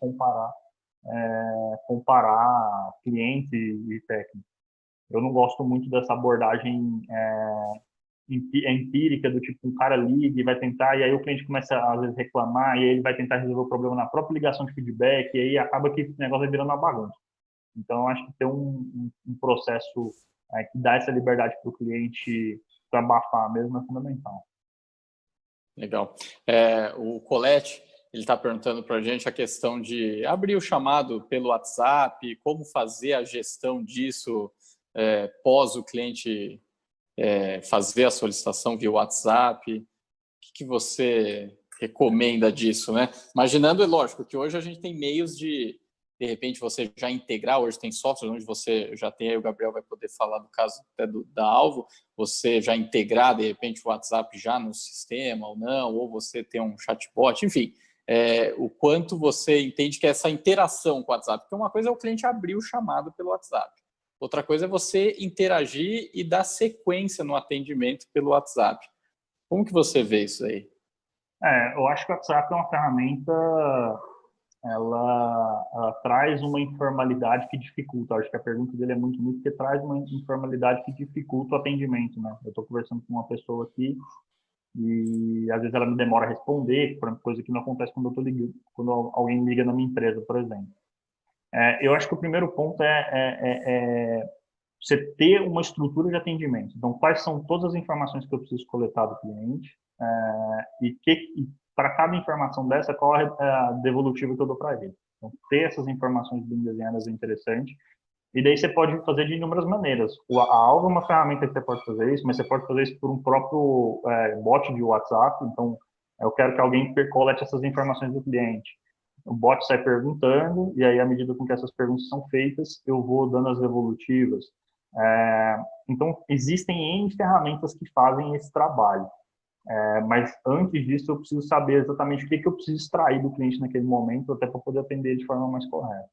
comparar cliente e técnico. Eu não gosto muito dessa abordagem empírica, do tipo, um cara liga e vai tentar, e aí o cliente começa às vezes reclamar, e aí ele vai tentar resolver o problema na própria ligação de feedback, e aí acaba que o negócio vai virando uma bagunça. Então, eu acho que ter um processo que dá essa liberdade para o cliente para abafar mesmo é fundamental. Legal. O Colette, ele está perguntando para a gente a questão de abrir o chamado pelo WhatsApp, como fazer a gestão disso pós o cliente fazer a solicitação via WhatsApp. O que você recomenda disso, né? Imaginando, é lógico, que hoje a gente tem meios de repente, você já integrar, hoje tem software onde você já tem, aí o Gabriel vai poder falar do caso até da Alvo, você já integrar, de repente, o WhatsApp já no sistema ou não, ou você ter um chatbot, enfim, o quanto você entende que essa interação com o WhatsApp, porque uma coisa é o cliente abrir o chamado pelo WhatsApp, outra coisa é você interagir e dar sequência no atendimento pelo WhatsApp. Como que você vê isso aí? Eu acho que o WhatsApp é uma ferramenta, ela traz uma informalidade que dificulta. Acho que a pergunta dele é muito porque traz uma informalidade que dificulta o atendimento, né? Eu estou conversando com uma pessoa aqui e às vezes ela me demora a responder, coisa que não acontece quando eu tô ligando, quando alguém liga na minha empresa, por exemplo. Eu acho que o primeiro ponto é você ter uma estrutura de atendimento. Então, quais são todas as informações que eu preciso coletar do cliente e para cada informação dessa, qual é a devolutiva que eu dou para ele. Então, ter essas informações bem desenhadas é interessante. E daí você pode fazer de inúmeras maneiras. A Alva é uma ferramenta que você pode fazer isso, mas você pode fazer isso por um próprio bot de WhatsApp. Então, eu quero que alguém colete essas informações do cliente. O bot sai perguntando, e aí, à medida com que essas perguntas são feitas, eu vou dando as devolutivas. Então, existem N ferramentas que fazem esse trabalho. Mas antes disso, eu preciso saber exatamente o que eu preciso extrair do cliente naquele momento, até para poder atender ele de forma mais correta.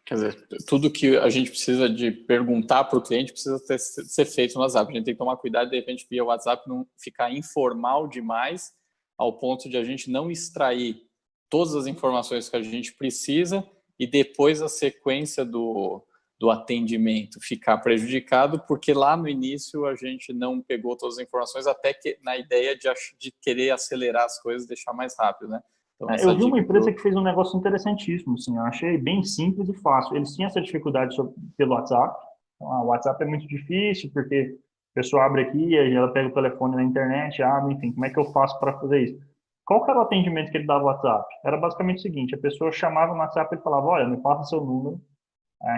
Quer dizer, tudo que a gente precisa de perguntar para o cliente precisa ser feito no WhatsApp. A gente tem que tomar cuidado, de repente, via WhatsApp, não ficar informal demais, ao ponto de a gente não extrair todas as informações que a gente precisa e depois a sequência do atendimento ficar prejudicado, porque lá no início a gente não pegou todas as informações, até que na ideia de querer acelerar as coisas, deixar mais rápido, né? Então, eu vi uma empresa que fez um negócio interessantíssimo, assim, eu achei bem simples e fácil. Eles tinham essa dificuldade pelo WhatsApp. Então, o WhatsApp é muito difícil, porque a pessoa abre aqui, aí ela pega o telefone na internet, abre, enfim, como é que eu faço para fazer isso? Qual que era o atendimento que ele dava no WhatsApp? Era basicamente o seguinte, a pessoa chamava no WhatsApp e falava, olha, me passa seu número,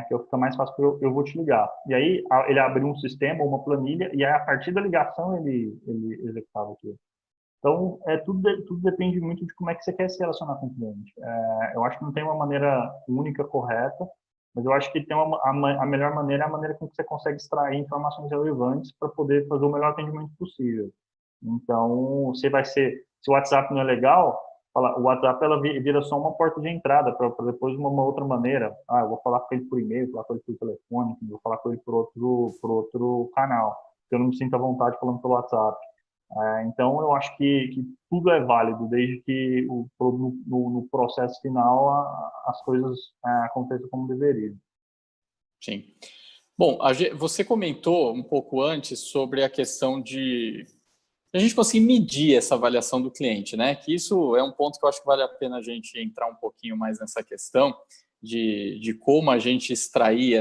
que fica mais fácil, eu vou te ligar. E aí ele abriu um sistema, uma planilha, e aí a partir da ligação ele executava aquilo. Então, tudo depende muito de como é que você quer se relacionar com o cliente. Eu acho que não tem uma maneira única, correta, mas eu acho que tem a melhor maneira é a maneira com que você consegue extrair informações relevantes para poder fazer o melhor atendimento possível. Então, se o WhatsApp não é legal, o WhatsApp ela vira só uma porta de entrada para depois uma outra maneira. Eu vou falar com ele por e-mail, falar com ele por telefone, vou falar com ele por outro canal. Eu não me sinto à vontade falando pelo WhatsApp. Então, eu acho que tudo é válido, desde que no processo final as coisas aconteçam como deveriam. Sim. Bom, você comentou um pouco antes sobre a questão de a gente conseguir medir essa avaliação do cliente, né? Que isso é um ponto que eu acho que vale a pena a gente entrar um pouquinho mais nessa questão de como a gente extrair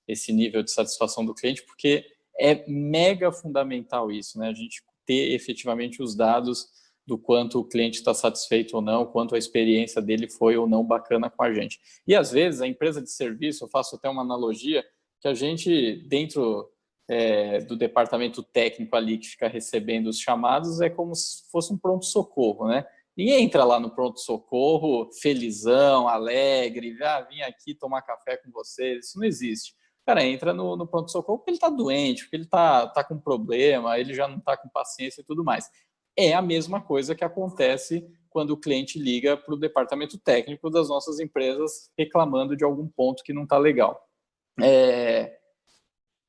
esse nível de satisfação do cliente, porque é mega fundamental isso, né? A gente ter efetivamente os dados do quanto o cliente está satisfeito ou não, quanto a experiência dele foi ou não bacana com a gente. E às vezes a empresa de serviço, eu faço até uma analogia, que a gente, dentro do departamento técnico ali que fica recebendo os chamados, é como se fosse um pronto-socorro, né? Ninguém entra lá no pronto-socorro felizão, alegre, vim aqui tomar café com vocês, isso não existe. O cara entra no pronto-socorro porque ele está doente, porque ele está com problema, ele já não está com paciência e tudo mais. É a mesma coisa que acontece quando o cliente liga para o departamento técnico das nossas empresas reclamando de algum ponto que não está legal.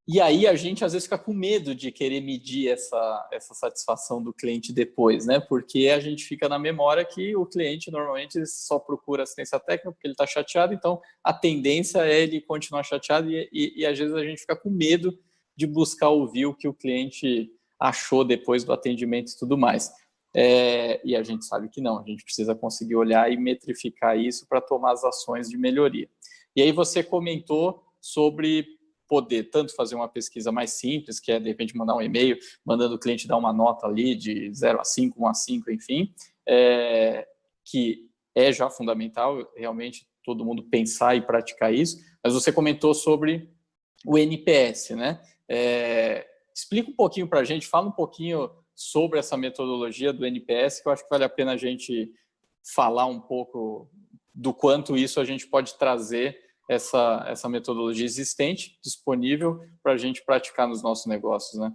E aí a gente às vezes fica com medo de querer medir essa satisfação do cliente depois, né? Porque a gente fica na memória que o cliente normalmente só procura assistência técnica porque ele está chateado, então a tendência é ele continuar chateado e às vezes a gente fica com medo de buscar ouvir o que o cliente achou depois do atendimento e tudo mais. E a gente sabe que não, a gente precisa conseguir olhar e metrificar isso para tomar as ações de melhoria. E aí você comentou sobre poder tanto fazer uma pesquisa mais simples, que é, de repente, mandar um e-mail, mandando o cliente dar uma nota ali de 0 a 5, 1 a 5, enfim, que é já fundamental, realmente, todo mundo pensar e praticar isso. Mas você comentou sobre o NPS, né? Explica um pouquinho para a gente, fala um pouquinho sobre essa metodologia do NPS, que eu acho que vale a pena a gente falar um pouco do quanto isso a gente pode trazer essa metodologia existente, disponível para a gente praticar nos nossos negócios, né?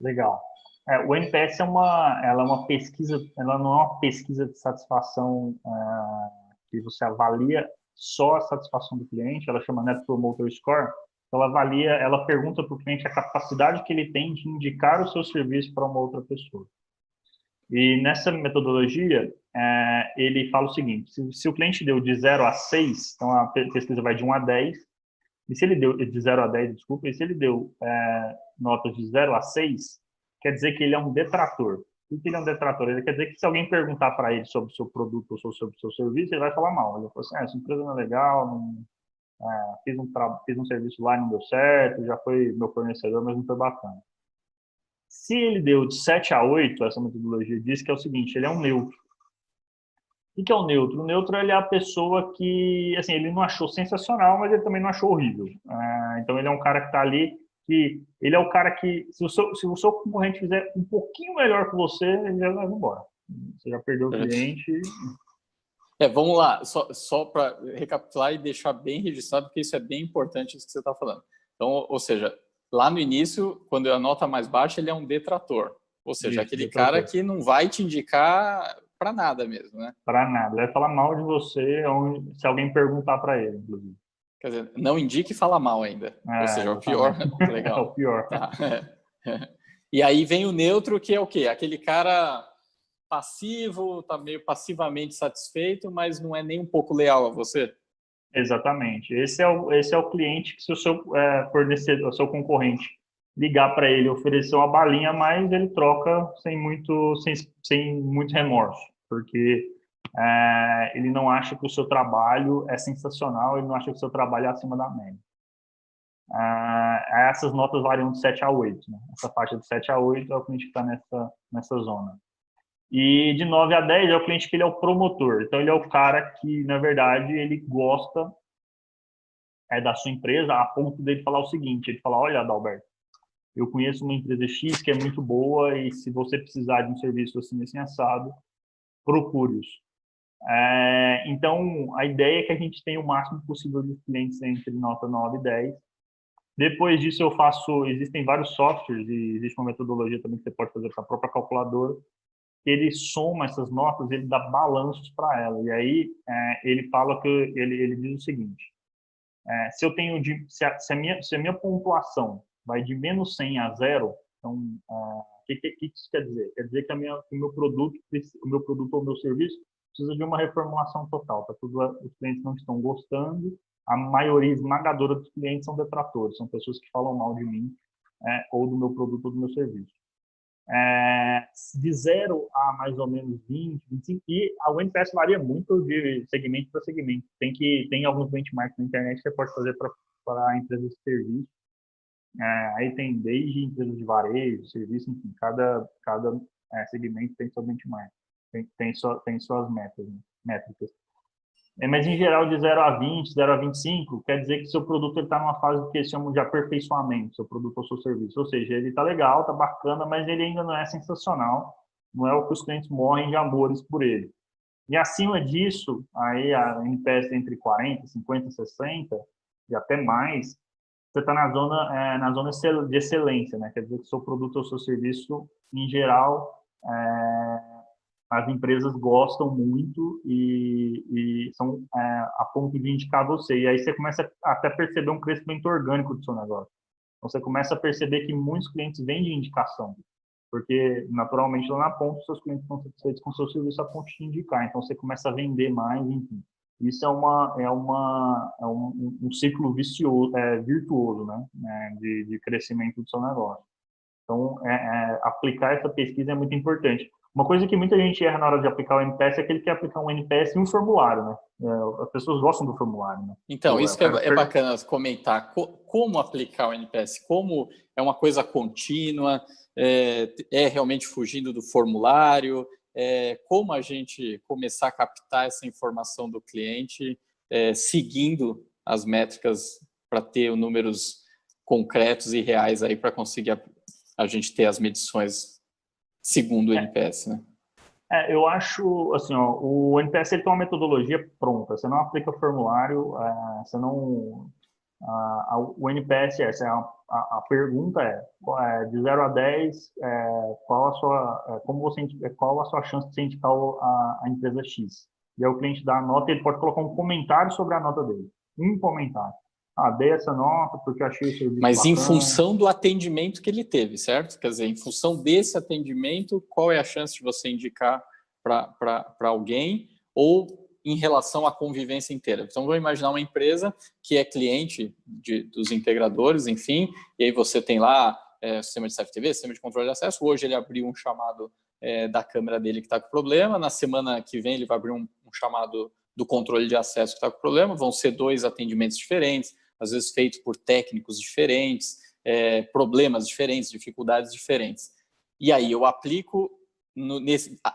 Legal. O NPS ela é uma pesquisa, ela não é uma pesquisa de satisfação que você avalia só a satisfação do cliente, ela chama Net Promoter Score. Ela pergunta para o cliente a capacidade que ele tem de indicar o seu serviço para uma outra pessoa. E nessa metodologia, ele fala o seguinte, se o cliente deu de 0 a 6, então a pesquisa vai de 1 a 10, e se ele deu de 0 a 10, desculpa, e se ele deu notas de 0 a 6, quer dizer que ele é um detrator. O que ele é um detrator? Ele quer dizer que se alguém perguntar para ele sobre o seu produto ou sobre o seu serviço, ele vai falar mal. Ele vai falar assim, essa empresa não é legal, fiz um serviço lá e não deu certo, já foi meu fornecedor, mas não foi bacana. Se ele deu de 7 a 8, essa metodologia diz que é o seguinte, ele é um neutro. O que é o neutro? O neutro, ele é a pessoa que, assim, ele não achou sensacional, mas ele também não achou horrível. Então, ele é um cara que está ali, que ele é o cara que, se o seu concorrente fizer um pouquinho melhor que você, ele já vai embora. Você já perdeu o cliente. Vamos lá, só para recapitular e deixar bem registrado, porque isso é bem importante, isso que você está falando. Então, ou seja, lá no início, quando a nota mais baixa, ele é um detrator. Ou seja, Isso, aquele detrator. cara que não vai te indicar para nada mesmo, né? Para nada. Ele vai falar mal de você se alguém perguntar para ele, inclusive. Quer dizer, não indique e fala mal ainda. Ou seja, é o pior. Legal. É o pior. Tá. E aí vem o neutro, que é o quê? Aquele cara passivo, está meio passivamente satisfeito, mas não é nem um pouco leal a você. Exatamente. Esse é o cliente que, se o seu fornecedor, o seu concorrente, ligar para ele, oferecer uma balinha a mais, ele troca sem muito remorso, porque ele não acha que o seu trabalho é sensacional, ele não acha que o seu trabalho é acima da média. Essas notas variam de 7 a 8. Né? Essa faixa de 7 a 8 é o cliente que está nessa zona. E de 9 a 10 é o cliente que ele é o promotor. Então, ele é o cara que, na verdade, ele gosta da sua empresa a ponto dele falar o seguinte, ele fala, olha, Adalberto, eu conheço uma empresa X que é muito boa e se você precisar de um serviço assim assado, procure-os. Então, a ideia é que a gente tenha o máximo possível de clientes entre nota 9 e 10. Depois disso, existem vários softwares e existe uma metodologia também que você pode fazer com a própria calculadora, ele soma essas notas, ele dá balanços para ela. E aí, ele fala que ele diz o seguinte, se eu tenho se a minha pontuação vai de menos 100 a 0, então o que isso quer dizer? Quer dizer que o meu produto ou o meu serviço precisa de uma reformulação total. Os clientes não estão gostando, a maioria esmagadora dos clientes são detratores, são pessoas que falam mal de mim ou do meu produto ou do meu serviço. De 0 a mais ou menos 20, 25, e o NPS varia muito de segmento para segmento. Tem alguns benchmarks na internet que você pode fazer para empresas de serviço. Aí tem desde empresas de varejo, serviço, enfim, cada segmento tem seu benchmark, tem suas métricas. Mas, em geral, de 0 a 20, 0 a 25, quer dizer que seu produto está numa fase que eles chamam de aperfeiçoamento, seu produto ou seu serviço. Ou seja, ele está legal, está bacana, mas ele ainda não é sensacional, não é o que os clientes morrem de amores por ele. E, acima disso, aí a NPS entre 40, 50, 60 e até mais, você está na zona de excelência, né? Quer dizer que seu produto ou seu serviço, em geral, as empresas gostam muito e são a ponto de indicar você. E aí você começa até a perceber um crescimento orgânico do seu negócio. Então, você começa a perceber que muitos clientes vêm de indicação, porque, naturalmente, lá na ponta, os seus clientes estão satisfeitos com o seu serviço a ponto de indicar. Então, você começa a vender mais, enfim. Isso é um ciclo virtuoso, né? De crescimento do seu negócio. Então, aplicar essa pesquisa é muito importante. Uma coisa que muita gente erra na hora de aplicar o NPS é que ele quer aplicar um NPS em um formulário, né? As pessoas gostam do formulário, né? Então, isso que é bacana comentar. Como aplicar o NPS? Como é uma coisa contínua? Realmente fugindo do formulário? Como a gente começar a captar essa informação do cliente seguindo as métricas para ter números concretos e reais aí para conseguir a gente ter as medições segundo o NPS, né? Eu acho, assim, o NPS ele tem uma metodologia pronta. Você não aplica formulário, você não... o NPS, a pergunta de 0 a 10, qual a sua chance de você indicar a empresa X? E aí o cliente dá a nota e ele pode colocar um comentário sobre a nota dele. Um comentário. Dei essa nota porque eu achei o serviço Mas bacana. Em função do atendimento que ele teve, certo? Quer dizer, em função desse atendimento, qual é a chance de você indicar para alguém ou em relação à convivência inteira? Então, vamos imaginar uma empresa que é cliente dos integradores, enfim, e aí você tem lá sistema de CFTV, sistema de controle de acesso. Hoje ele abriu um chamado da câmera dele que está com problema, na semana que vem ele vai abrir um chamado do controle de acesso que está com problema, vão ser 2 atendimentos diferentes, às vezes feitos por técnicos diferentes, problemas diferentes, dificuldades diferentes. E aí eu aplico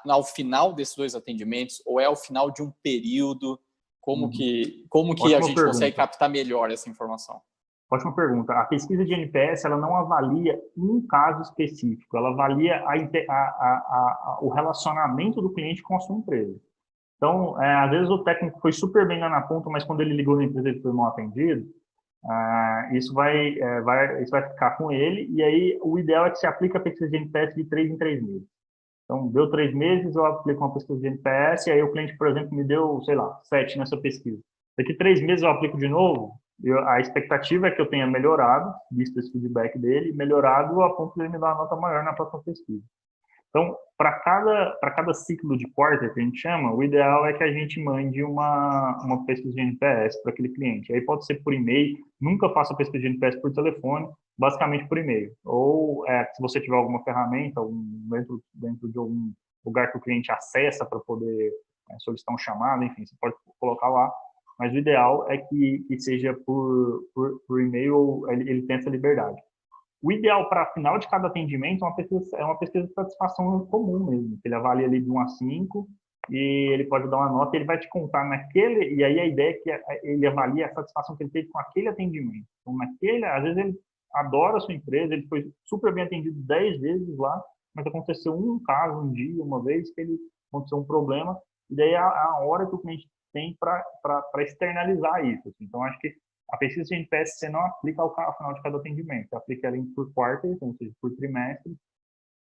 ao final desses 2 atendimentos, ou é ao final de um período? Como que a gente consegue captar melhor essa informação? Ótima pergunta. A pesquisa de NPS, ela não avalia um caso específico, ela avalia o relacionamento do cliente com a sua empresa. Então, às vezes o técnico foi super bem lá na ponta, mas quando ele ligou na empresa ele foi mal atendido. Isso vai ficar com ele, e aí o ideal é que se aplique a pesquisa de NPS de 3 em 3 meses. Então, deu 3 meses, eu aplico uma pesquisa de NPS, e aí o cliente, por exemplo, me deu, sei lá, 7 nessa pesquisa. Daqui 3 meses eu aplico de novo, a expectativa é que eu tenha melhorado, visto esse feedback dele, melhorado a ponto de ele me dar uma nota maior na próxima pesquisa. Então, para cada ciclo de quarter, que a gente chama, o ideal é que a gente mande uma pesquisa de NPS para aquele cliente. Aí pode ser por e-mail, nunca faça pesquisa de NPS por telefone, basicamente por e-mail. Ou, se você tiver alguma ferramenta dentro de algum lugar que o cliente acessa para poder solicitar um chamado, enfim, você pode colocar lá. Mas o ideal é que seja por e-mail, ele tenha essa liberdade. O ideal para final de cada atendimento é uma pesquisa de satisfação comum mesmo, que ele avalia ali de 1 a 5 e ele pode dar uma nota e ele vai te contar naquele, e aí a ideia é que ele avalie a satisfação que ele teve com aquele atendimento. Então, às vezes ele adora a sua empresa, ele foi super bem atendido 10 vezes lá, mas aconteceu um caso, um dia, uma vez, que ele aconteceu um problema, e daí é a hora que o cliente tem para externalizar isso. Assim. Então, acho que a pesquisa de NPS você não aplica ao final de cada atendimento, você aplica ela por quarter, então, ou seja, por trimestre,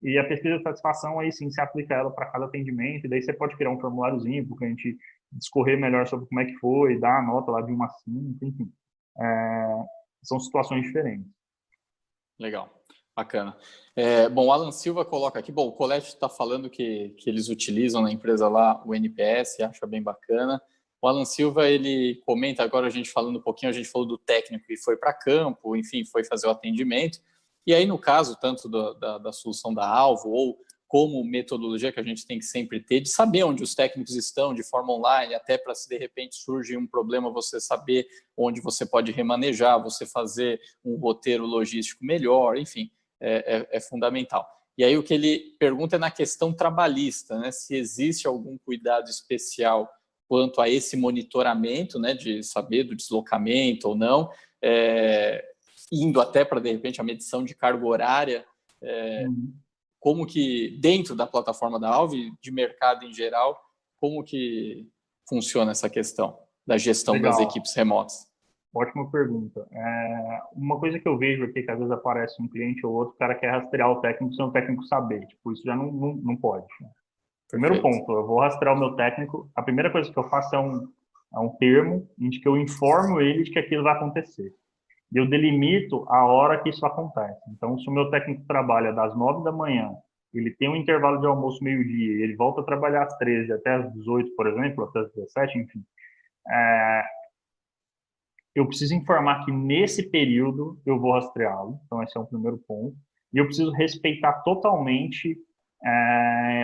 e a pesquisa de satisfação, aí sim, você aplica ela para cada atendimento, e daí você pode criar um formuláriozinho para a gente discorrer melhor sobre como é que foi, dar a nota lá de 1 a 5, enfim. São situações diferentes. Legal, bacana. Bom, o Alan Silva coloca aqui, o Colette está falando que eles utilizam na empresa lá o NPS, acha bem bacana. O Alan Silva, ele comenta, agora a gente falando um pouquinho, a gente falou do técnico que foi para campo, enfim, foi fazer o atendimento. E aí, no caso, tanto da solução da Alvo, ou como metodologia que a gente tem que sempre ter, de saber onde os técnicos estão de forma online, até para se de repente surge um problema, você saber onde você pode remanejar, você fazer um roteiro logístico melhor, enfim, é fundamental. E aí o que ele pergunta é na questão trabalhista, né? Se existe algum cuidado especial quanto a esse monitoramento, né, de saber do deslocamento ou não, indo até para, de repente, a medição de carga horária, como que, dentro da plataforma da Alve, de mercado em geral, como que funciona essa questão da gestão das equipes remotas? Ótima pergunta. Uma coisa que eu vejo aqui, que às vezes aparece um cliente ou outro, o cara quer rastrear o técnico sem o técnico saber. Tipo, isso já não pode. Primeiro ponto, eu vou rastrear o meu técnico. A primeira coisa que eu faço é um termo em que eu informo ele de que aquilo vai acontecer. E eu delimito a hora que isso acontece. Então, se o meu técnico trabalha das 9 da manhã, ele tem um intervalo de almoço meio-dia, e ele volta a trabalhar às 13 até às 18, por exemplo, até às 17, enfim. Eu preciso informar que nesse período eu vou rastreá-lo. Então, esse é o primeiro ponto. E eu preciso respeitar totalmente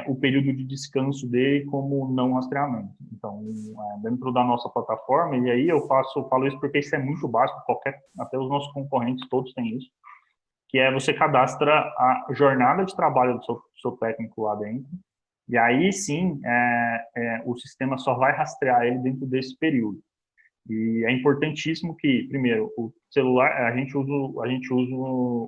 o período de descanso dele como não rastreamento. Então, dentro da nossa plataforma, e aí eu falo isso porque isso é muito básico, até os nossos concorrentes todos têm isso, que é você cadastra a jornada de trabalho do seu técnico lá dentro, e aí sim o sistema só vai rastrear ele dentro desse período. E é importantíssimo que, primeiro, o celular, a gente usa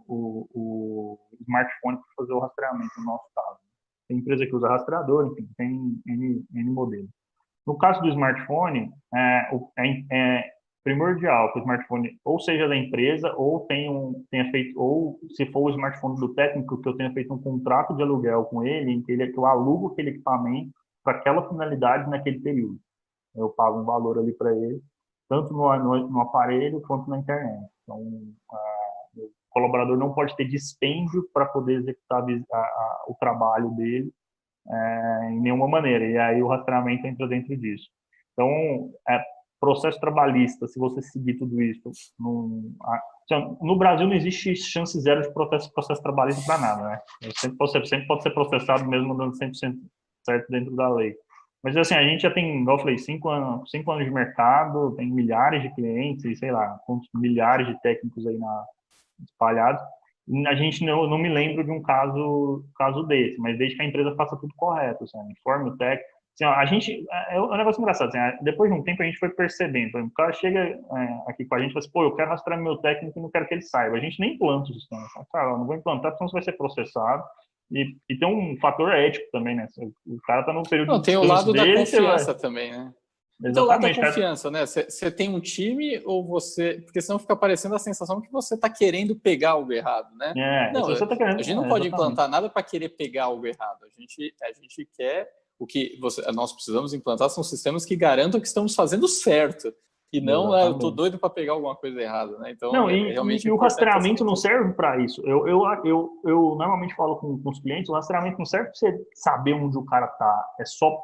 o smartphone para fazer o rastreamento no nosso caso. Tem empresa que usa rastreador, enfim, tem N modelos. No caso do smartphone, é primordial que o smartphone ou seja da empresa ou tenha feito, ou se for o smartphone do técnico, que eu tenha feito um contrato de aluguel com ele, em que eu alugo aquele equipamento para aquela finalidade naquele período. Eu pago um valor ali para ele, tanto no aparelho quanto na internet. Então, o colaborador não pode ter dispêndio para poder executar o trabalho dele em nenhuma maneira. E aí o rastreamento entra dentro disso. Então, processo trabalhista, se você seguir tudo isso, no Brasil não existe chance zero de processo trabalhista para nada, né? Sempre pode ser processado mesmo dando 100% certo dentro da lei. Mas, assim, a gente já tem, igual eu falei, 5 anos de mercado, tem milhares de clientes, e sei lá, quantos milhares de técnicos aí espalhados. A gente não me lembro de um caso desse, mas desde que a empresa faça tudo correto, assim, informe o técnico. Assim, ó, a gente, é um negócio engraçado, assim, depois de um tempo a gente foi percebendo, o cara chega aqui com a gente e fala assim, pô, eu quero rastrear meu técnico e não quero que ele saiba. A gente nem implanta o sistema. Cara, eu não vou implantar, porque senão você vai ser processado. E tem um fator ético também, né? O cara tá no período Não, de tem o descanso lado da dele, confiança também, né? Então, o lado da Exatamente, cara. confiança, né? Você tem um time ou você... Porque senão fica parecendo a sensação que você está querendo pegar algo errado, né? Se Não, você tá querendo... a gente não pode exatamente. implantar nada para querer pegar algo errado. A gente quer... nós precisamos implantar são sistemas que garantam que estamos fazendo certo. E não, eu tô doido para pegar alguma coisa errada, né? Então, não, é realmente o importante rastreamento não serve para isso. Eu normalmente falo com os clientes, o rastreamento não serve para você saber onde o cara tá, é só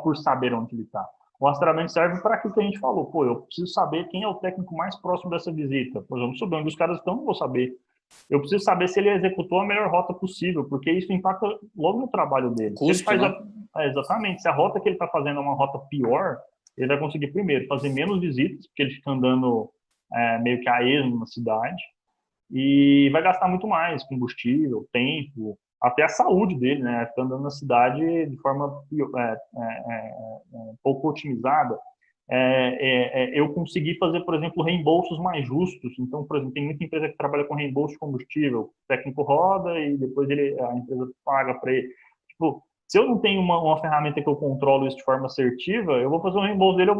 por saber onde ele tá. O rastreamento serve para aquilo que a gente falou. Pô, eu preciso saber quem é o técnico mais próximo dessa visita. Por exemplo, saber onde os caras estão, não vou saber. Eu preciso saber se ele executou a melhor rota possível, porque isso impacta logo no trabalho dele. Custo, se ele faz né? Exatamente. Se a rota que ele está fazendo é uma rota pior, ele vai conseguir, primeiro, fazer menos visitas, porque ele fica andando meio que a esmo na cidade, e vai gastar muito mais combustível, tempo, até a saúde dele, né? Fica andando na cidade de forma pouco otimizada. Eu consegui fazer, por exemplo, reembolsos mais justos. Então, por exemplo, tem muita empresa que trabalha com reembolso de combustível. O técnico roda e depois a empresa paga para ele. Tipo, se eu não tenho uma ferramenta que eu controlo isso de forma assertiva, eu vou fazer um reembolso dele,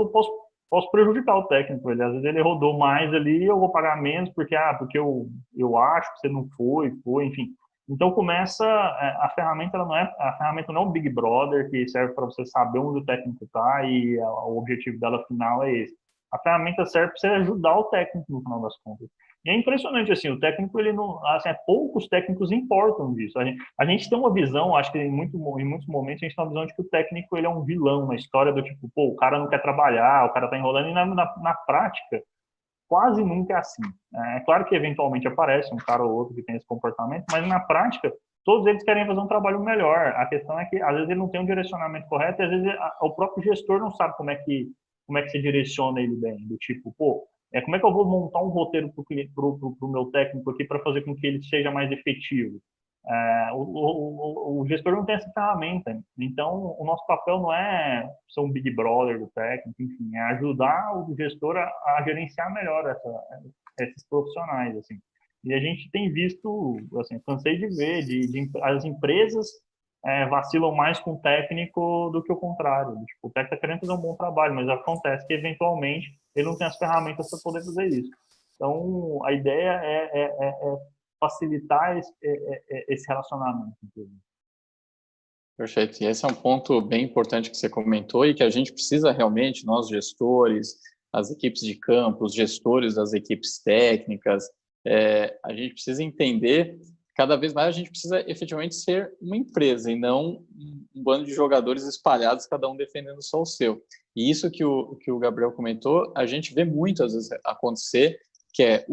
posso prejudicar o técnico. Às vezes ele rodou mais ali, eu vou pagar menos porque eu acho que você não foi, enfim. Então começa a ferramenta, a ferramenta não é um Big Brother que serve para você saber onde o técnico está e o objetivo dela final é esse. A ferramenta serve para você ajudar o técnico no final das contas. E é impressionante assim, o técnico ele não, assim, poucos técnicos importam disso. A gente tem uma visão, acho que em muitos momentos a gente tem uma visão de que o técnico ele é um vilão na história do tipo, pô, o cara não quer trabalhar, o cara está enrolando e na prática quase nunca é assim. É claro que eventualmente aparece um cara ou outro que tem esse comportamento, mas na prática, todos eles querem fazer um trabalho melhor. A questão é que, às vezes, ele não tem um direcionamento correto e, às vezes, o próprio gestor não sabe como é que você direciona ele bem. Do tipo, pô, como é que eu vou montar um roteiro para o meu técnico aqui para fazer com que ele seja mais efetivo? O gestor não tem essa ferramenta. Então, o nosso papel não é ser um Big Brother do técnico, enfim, é ajudar o gestor a gerenciar melhor esses profissionais, assim. E a gente tem visto, assim, cansei de ver, as empresas vacilam mais com o técnico do que o contrário. Tipo, o técnico está querendo fazer um bom trabalho, mas acontece que, eventualmente, ele não tem as ferramentas para poder fazer isso. Então, a ideia é facilitar esse relacionamento. Perfeito. E esse é um ponto bem importante que você comentou e que a gente precisa realmente, nós gestores, as equipes de campo, os gestores das equipes técnicas, a gente precisa entender, cada vez mais a gente precisa efetivamente ser uma empresa e não um bando de jogadores espalhados, cada um defendendo só o seu. E isso que o Gabriel comentou, a gente vê muitas vezes acontecer, que é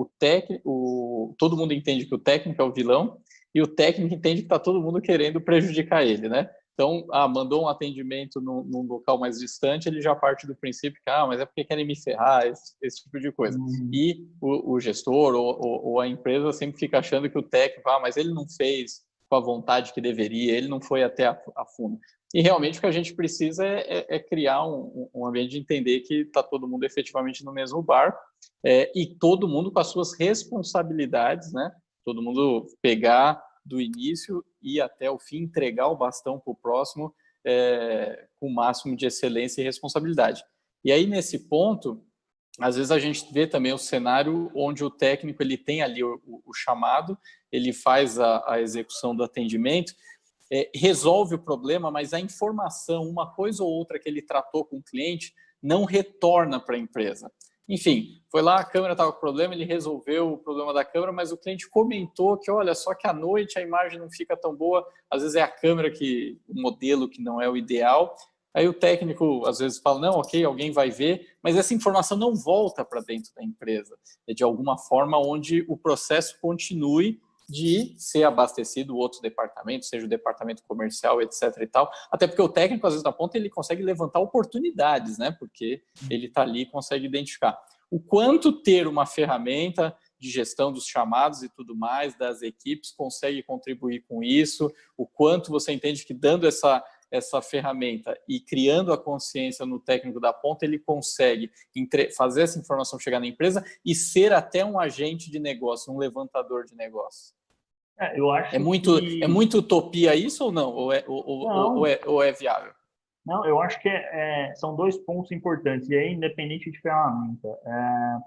todo mundo entende que o técnico é o vilão e o técnico entende que está todo mundo querendo prejudicar ele, né? Então, mandou um atendimento num local mais distante, ele já parte do princípio que, mas é porque querem me ferrar, esse tipo de coisa. E o gestor ou a empresa sempre fica achando que o técnico, mas ele não fez com a vontade que deveria, ele não foi até a fundo. E realmente o que a gente precisa é criar um ambiente de entender que está todo mundo efetivamente no mesmo barco e todo mundo com as suas responsabilidades, né? Todo mundo pegar do início e até o fim, entregar o bastão para o próximo com o máximo de excelência e responsabilidade. E aí, nesse ponto, às vezes a gente vê também o cenário onde o técnico ele tem ali o chamado, ele faz a execução do atendimento, resolve o problema, mas a informação, uma coisa ou outra que ele tratou com o cliente, não retorna para a empresa. Enfim, foi lá, a câmera estava com problema, ele resolveu o problema da câmera, mas o cliente comentou que, olha, só que à noite a imagem não fica tão boa, às vezes é a câmera o modelo que não é o ideal. Aí o técnico, às vezes, fala, não, ok, alguém vai ver, mas essa informação não volta para dentro da empresa. É de alguma forma onde o processo continue de ser abastecido outro departamento, seja o departamento comercial, etc. e tal. Até porque o técnico, às vezes, na ponta, ele consegue levantar oportunidades, né? Porque ele está ali e consegue identificar. O quanto ter uma ferramenta de gestão dos chamados e tudo mais, das equipes, consegue contribuir com isso, o quanto você entende que dando essa ferramenta e criando a consciência no técnico da ponta, ele consegue fazer essa informação chegar na empresa e ser até um agente de negócio, um levantador de negócio. Eu acho é muito utopia isso ou não? Ou é viável? Não, eu acho que são dois pontos importantes, e aí independente de ferramenta.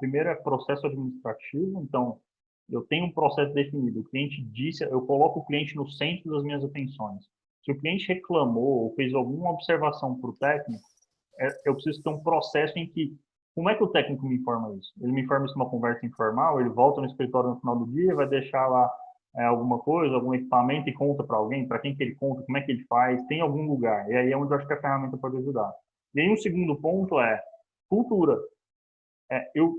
Primeiro é processo administrativo, então eu tenho um processo definido, o cliente disse, eu coloco o cliente no centro das minhas atenções. Se o cliente reclamou ou fez alguma observação para o técnico, eu preciso ter um processo em que, como é que o técnico me informa isso? Ele me informa isso numa conversa informal, ele volta no escritório no final do dia, vai deixar lá alguma coisa, algum equipamento e conta para alguém, para quem que ele conta, como é que ele faz, tem algum lugar. E aí é onde eu acho que a ferramenta pode ajudar. E aí um segundo ponto é cultura.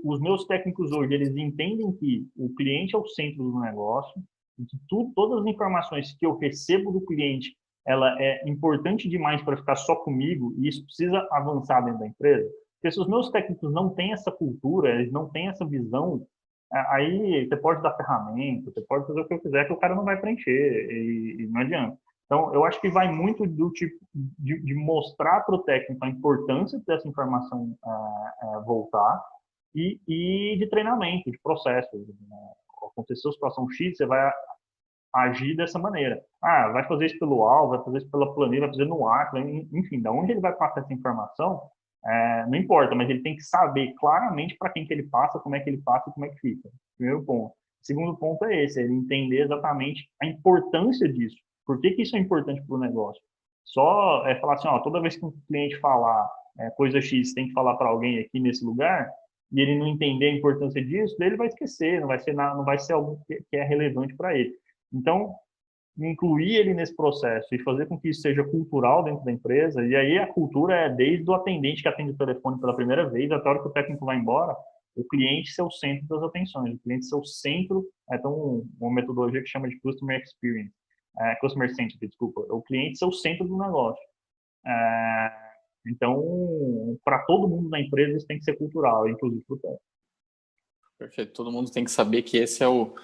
Os meus técnicos hoje, eles entendem que o cliente é o centro do negócio, e que todas as informações que eu recebo do cliente, ela é importante demais para ficar só comigo, e isso precisa avançar dentro da empresa. Porque se os meus técnicos não têm essa cultura, eles não têm essa visão, aí você pode dar ferramenta, você pode fazer o que eu quiser, que o cara não vai preencher, e não adianta. Então, eu acho que vai muito do tipo de mostrar para o técnico a importância dessa informação voltar, e de treinamento, de processo. Aconteceu a situação X, você vai agir dessa maneira. Vai fazer isso pelo alvo, vai fazer isso pela planilha, vai fazer no Aquila, enfim, da onde ele vai passar essa informação, não importa, mas ele tem que saber claramente para quem que ele passa, como é que ele passa e como é que fica. Primeiro ponto. Segundo ponto é esse, ele entender exatamente a importância disso. Por que que isso é importante para o negócio? Só falar assim, toda vez que um cliente falar coisa X, tem que falar para alguém aqui nesse lugar, e ele não entender a importância disso, ele vai esquecer, não vai ser algo que é relevante para ele. Então, incluir ele nesse processo e fazer com que isso seja cultural dentro da empresa, e aí a cultura é desde o atendente que atende o telefone pela primeira vez, até a hora que o técnico vai embora, o cliente ser o centro das atenções, o cliente ser o centro, então uma metodologia que chama de Customer Experience, Customer Centric, desculpa, o cliente ser o centro do negócio. Então, para todo mundo na empresa, isso tem que ser cultural, inclusive para o técnico. Perfeito. Todo mundo tem que saber que esse é o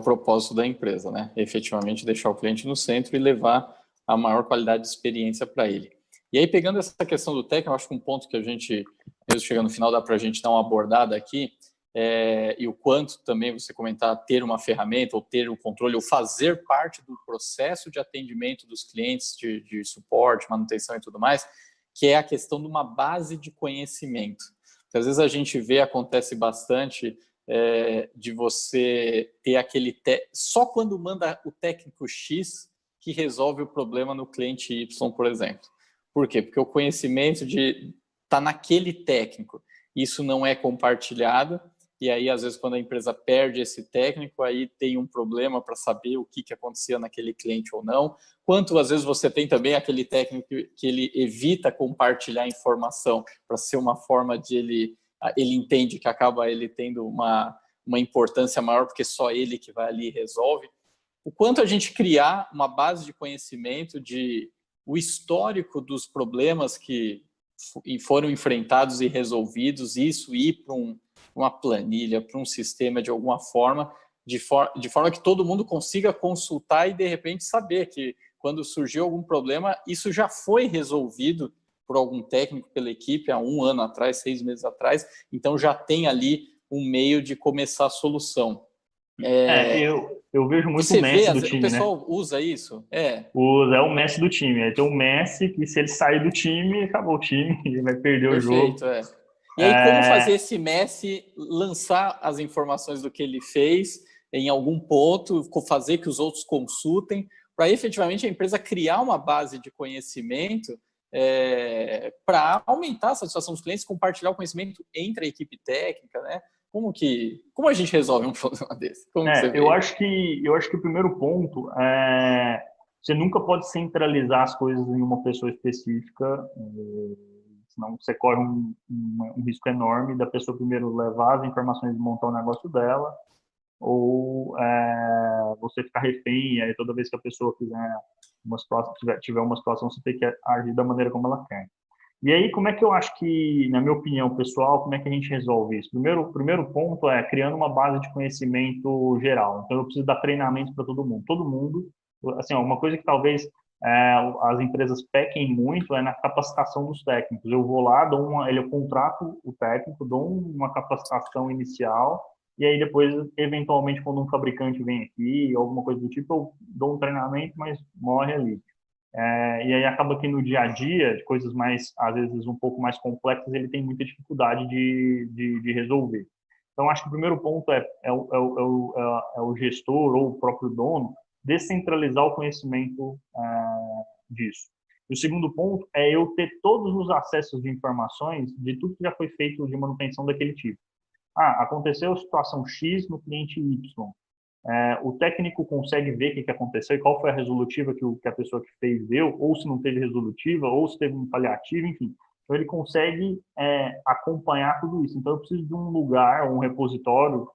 propósito da empresa, né? Efetivamente deixar o cliente no centro e levar a maior qualidade de experiência para ele. E aí, pegando essa questão do técnico, eu acho que um ponto que a gente, mesmo chegando no final, dá para a gente dar uma abordada aqui, e o quanto também você comentar ter uma ferramenta, ou ter o controle, ou fazer parte do processo de atendimento dos clientes, de suporte, manutenção e tudo mais, que é a questão de uma base de conhecimento. Porque às vezes a gente vê, acontece bastante, de você ter aquele... Só quando manda o técnico X que resolve o problema no cliente Y, por exemplo. Por quê? Porque o conhecimento tá naquele técnico. Isso não é compartilhado, e aí, às vezes, quando a empresa perde esse técnico, aí tem um problema para saber o que acontecia naquele cliente ou não. Quanto, às vezes, você tem também aquele técnico que ele evita compartilhar informação para ser uma forma de ele entende que acaba ele tendo uma importância maior, porque só ele que vai ali e resolve. O quanto a gente criar uma base de conhecimento o histórico dos problemas que foram enfrentados e resolvidos, isso ir para uma planilha, para um sistema de alguma forma, de forma que todo mundo consiga consultar e, de repente, saber que quando surgiu algum problema, isso já foi resolvido por algum técnico pela equipe há 1 ano atrás, 6 meses atrás, então já tem ali um meio de começar a solução. Eu vejo muito o Messi do time, o pessoal usa isso? É o Messi do time. Aí tem o Messi que, se ele sair do time, acabou o time, ele vai perder o jogo. Perfeito, E aí, como fazer esse Messi lançar as informações do que ele fez em algum ponto, fazer que os outros consultem, para efetivamente a empresa criar uma base de conhecimento para aumentar a satisfação dos clientes, compartilhar o conhecimento entre a equipe técnica, né? Como a gente resolve um problema desse? Eu acho que o primeiro ponto você nunca pode centralizar as coisas em uma pessoa específica, senão você corre um risco enorme da pessoa primeiro levar as informações e montar o negócio dela, ou você ficar refém, e aí toda vez que a pessoa tiver uma situação, você tem que agir da maneira como ela quer. E aí, como é que eu acho que, na minha opinião pessoal, como é que a gente resolve isso? Primeiro ponto é criando uma base de conhecimento geral. Então, eu preciso dar treinamento para todo mundo. Todo mundo, assim, uma coisa que talvez as empresas pequem muito é na capacitação dos técnicos. Eu vou lá, eu contrato o técnico, dou uma capacitação inicial, e aí depois, eventualmente, quando um fabricante vem aqui, alguma coisa do tipo, eu dou um treinamento, mas morre ali. E aí acaba que no dia a dia, de coisas mais, às vezes, um pouco mais complexas, ele tem muita dificuldade de resolver. Então, acho que o primeiro ponto é o gestor ou o próprio dono descentralizar o conhecimento disso. E o segundo ponto é eu ter todos os acessos de informações de tudo que já foi feito de manutenção daquele tipo. Aconteceu a situação X no cliente Y. O técnico consegue ver o que aconteceu e qual foi a resolutiva que a pessoa que fez deu, ou se não teve resolutiva, ou se teve um paliativo, enfim. Então, ele consegue acompanhar tudo isso. Então, eu preciso de um lugar, um repositório,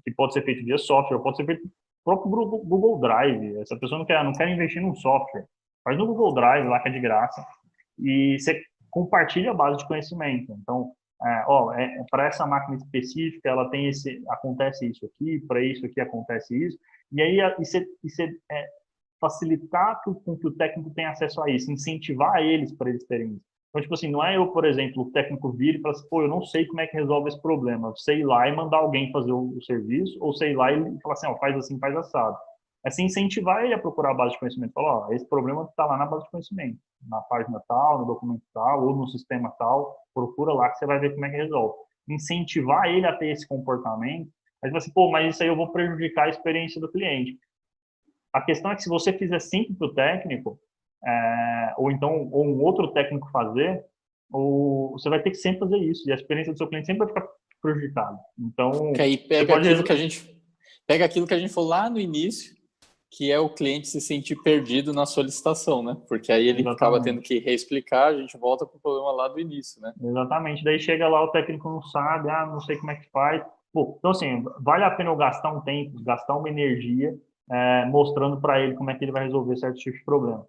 que pode ser feito via software, pode ser feito no próprio Google Drive. Essa pessoa não quer investir num software. Faz no Google Drive, lá que é de graça, e você compartilha a base de conhecimento. Então, para essa máquina específica, ela tem acontece isso aqui, para isso aqui acontece isso, e aí facilitar com que o técnico tenha acesso a isso, incentivar eles para eles terem isso. Então, tipo assim, não é eu, por exemplo, o técnico vir e falar assim, pô, eu não sei como é que resolve esse problema. Sei ir lá e mandar alguém fazer o serviço, ou sei lá e falar assim, faz assim, faz assado. É se incentivar ele a procurar a base de conhecimento. Falar, esse problema está lá na base de conhecimento, na página tal, no documento tal, ou no sistema tal, procura lá que você vai ver como é que resolve. Incentivar ele a ter esse comportamento, aí você fala assim, pô, mas isso aí eu vou prejudicar a experiência do cliente. A questão é que se você fizer sempre para o técnico, ou um outro técnico fazer, você vai ter que sempre fazer isso, e a experiência do seu cliente sempre vai ficar prejudicada. Então, que aí pega aquilo que a gente falou lá no início, que é o cliente se sentir perdido na solicitação, né? Porque aí ele acaba tendo que reexplicar, a gente volta para o problema lá do início, né? Exatamente. Daí chega lá, o técnico não sabe, não sei como é que faz. Pô, então, assim, vale a pena eu gastar um tempo, gastar uma energia mostrando para ele como é que ele vai resolver certos tipos de problema.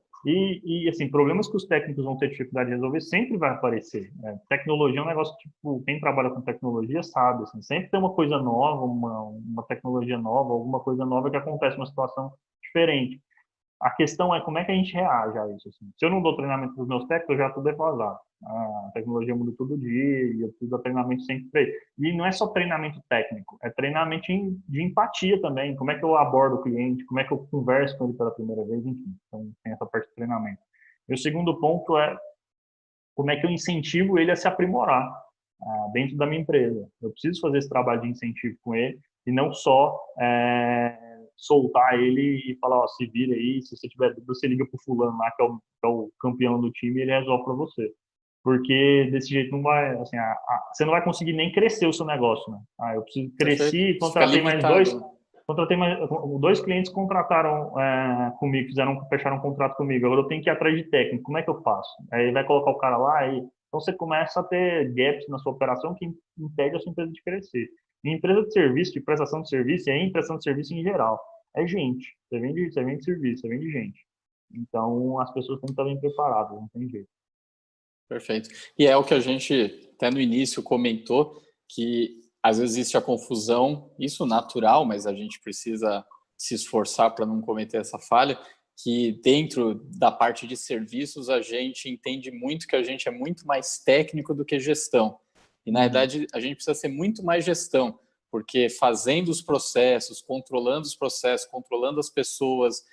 Assim, problemas que os técnicos vão ter dificuldade de resolver sempre vai aparecer. Tecnologia é um negócio que, tipo, quem trabalha com tecnologia sabe, assim, sempre tem uma coisa nova, uma tecnologia nova, alguma coisa nova que acontece, uma situação diferente. A questão é como é que a gente reage a isso. Assim. Se eu não dou treinamento para os meus técnicos, eu já estou defasado. A tecnologia muda todo dia e eu preciso dar treinamento sempre para ele. E não é só treinamento técnico, é treinamento de empatia também. Como é que eu abordo o cliente, como é que eu converso com ele pela primeira vez, enfim. Então, tem essa parte de treinamento. E o segundo ponto é como é que eu incentivo ele a se aprimorar dentro da minha empresa. Eu preciso fazer esse trabalho de incentivo com ele e não só soltar ele e falar, se vira aí, se você tiver dúvida, você liga pro fulano lá, que é o campeão do time, e ele resolve para você. Porque desse jeito não vai, assim, você não vai conseguir nem crescer o seu negócio, né? Eu preciso crescer, contratei mais dois clientes contrataram comigo, fecharam um contrato comigo. Agora eu tenho que ir atrás de técnico. Como é que eu faço? Aí vai colocar o cara lá e então você começa a ter gaps na sua operação que impede a sua empresa de crescer. Em empresa de serviço, de prestação de serviço, e em prestação de serviço em geral, é gente. Você vende serviço, você vende gente. Então as pessoas têm que estar bem preparadas, não tem jeito. Perfeito. E é o que a gente até no início comentou, que às vezes existe a confusão, isso natural, mas a gente precisa se esforçar para não cometer essa falha, que dentro da parte de serviços a gente entende muito que a gente é muito mais técnico do que gestão. E na verdade a gente precisa ser muito mais gestão, porque fazendo os processos, controlando as pessoas,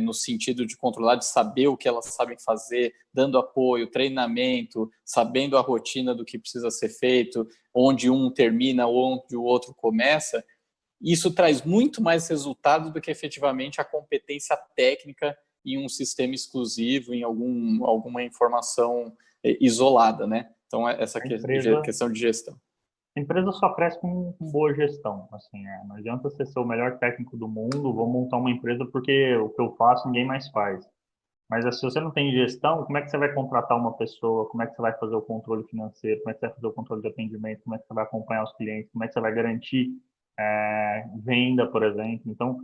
no sentido de controlar, de saber o que elas sabem fazer, dando apoio, treinamento, sabendo a rotina do que precisa ser feito, onde um termina, onde o outro começa, isso traz muito mais resultado do que efetivamente a competência técnica em um sistema exclusivo, em alguma informação isolada, né? Então, essa questão de gestão. A empresa só cresce com boa gestão. Assim, não adianta você ser o melhor técnico do mundo, vou montar uma empresa porque o que eu faço ninguém mais faz. Mas se você não tem gestão, como é que você vai contratar uma pessoa? Como é que você vai fazer o controle financeiro? Como é que você vai fazer o controle de atendimento? Como é que você vai acompanhar os clientes? Como é que você vai garantir venda, por exemplo? Então,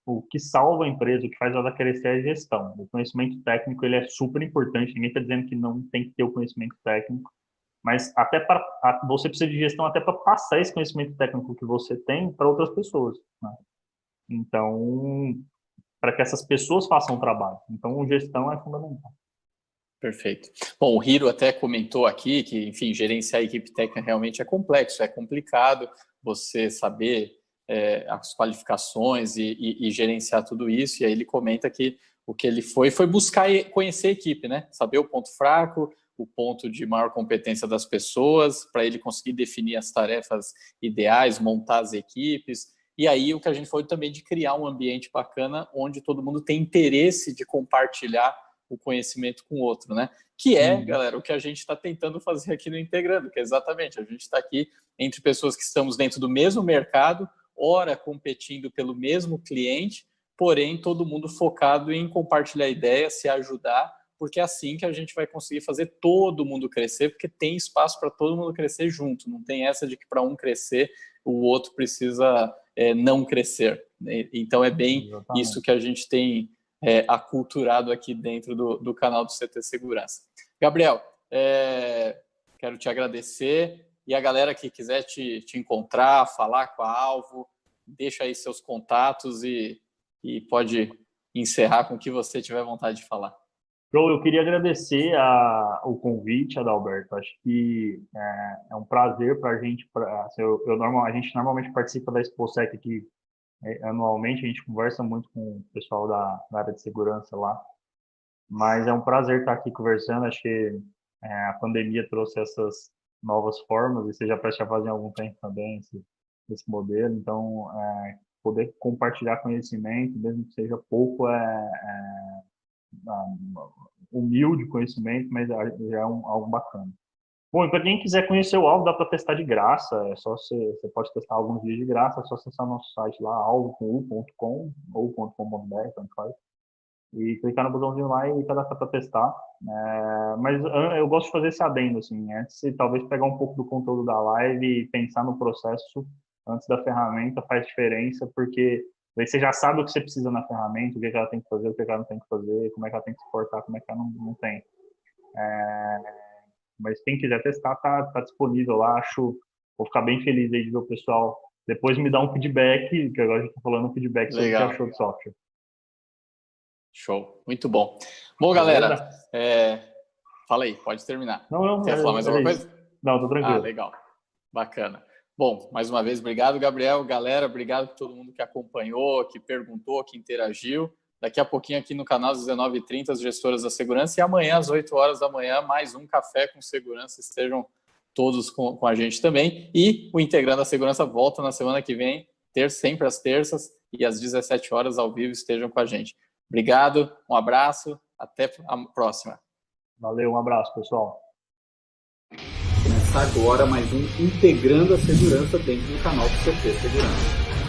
o que salva a empresa, o que faz ela crescer é a gestão. O conhecimento técnico ele é super importante, ninguém está dizendo que não tem que ter o conhecimento técnico, mas até você precisa de gestão até para passar esse conhecimento técnico que você tem para outras pessoas, né? Então, para que essas pessoas façam o trabalho. Então, gestão é fundamental. Perfeito. Bom, o Hiro até comentou aqui que, enfim, gerenciar a equipe técnica realmente é complexo, é complicado você saber as qualificações e gerenciar tudo isso. E aí ele comenta que o que ele foi buscar conhecer a equipe, né? Saber o ponto fraco, o ponto de maior competência das pessoas, para ele conseguir definir as tarefas ideais, montar as equipes. E aí o que a gente foi também de criar um ambiente bacana onde todo mundo tem interesse de compartilhar o conhecimento com o outro, né? Que é, galera, o que a gente está tentando fazer aqui no Integrando, que é exatamente, a gente está aqui entre pessoas que estamos dentro do mesmo mercado, ora competindo pelo mesmo cliente, porém todo mundo focado em compartilhar ideias, se ajudar, porque é assim que a gente vai conseguir fazer todo mundo crescer, porque tem espaço para todo mundo crescer junto, não tem essa de que para um crescer, o outro precisa não crescer. Então é bem isso que a gente tem aculturado aqui dentro do canal do CT Segurança. Gabriel, quero te agradecer, e a galera que quiser te encontrar, falar com a Alvo, deixa aí seus contatos e pode encerrar com o que você tiver vontade de falar. Eu queria agradecer o convite, Adalberto. Acho que é um prazer para a gente. A gente normalmente participa da ExpoSec aqui anualmente, a gente conversa muito com o pessoal da área de segurança lá, mas é um prazer estar aqui conversando. Acho que a pandemia trouxe essas novas formas, e você já presta a fazer há algum tempo também esse modelo, então poder compartilhar conhecimento, mesmo que seja pouco, humilde conhecimento, mas já é algo bacana. Bom, e para quem quiser conhecer o Alvo, dá para testar de graça. Você pode testar alguns dias de graça, é só acessar nosso site lá, alvo.com ou .com.br, tanto faz, e clicar no botãozinho lá e cadastrar para testar. Mas eu gosto de fazer esse adendo, assim, antes de talvez pegar um pouco do conteúdo da live e pensar no processo antes da ferramenta faz diferença, porque aí você já sabe o que você precisa na ferramenta, o que ela tem que fazer, o que ela não tem que fazer, como é que ela tem que se portar, como é que ela não tem. Mas quem quiser testar, tá disponível lá. Vou ficar bem feliz aí de ver o pessoal depois me dar um feedback, que agora a gente está falando um feedback sobre o que achou do software. Show, muito bom. Bom, galera, fala aí, pode terminar. Não, quer falar mais alguma coisa? Não, tô tranquilo. Legal, bacana. Bom, mais uma vez, obrigado, Gabriel. Galera, obrigado por todo mundo que acompanhou, que perguntou, que interagiu. Daqui a pouquinho aqui no canal, às 19h30, as gestoras da segurança. E amanhã, às 8 horas da manhã, mais um Café com Segurança. Estejam todos com a gente também. E o Integrando a Segurança volta na semana que vem, sempre às terças, e às 17 horas ao vivo. Estejam com a gente. Obrigado, um abraço, até a próxima. Valeu, um abraço, pessoal. Começa agora mais um Integrando a Segurança dentro do canal do CT Segurança.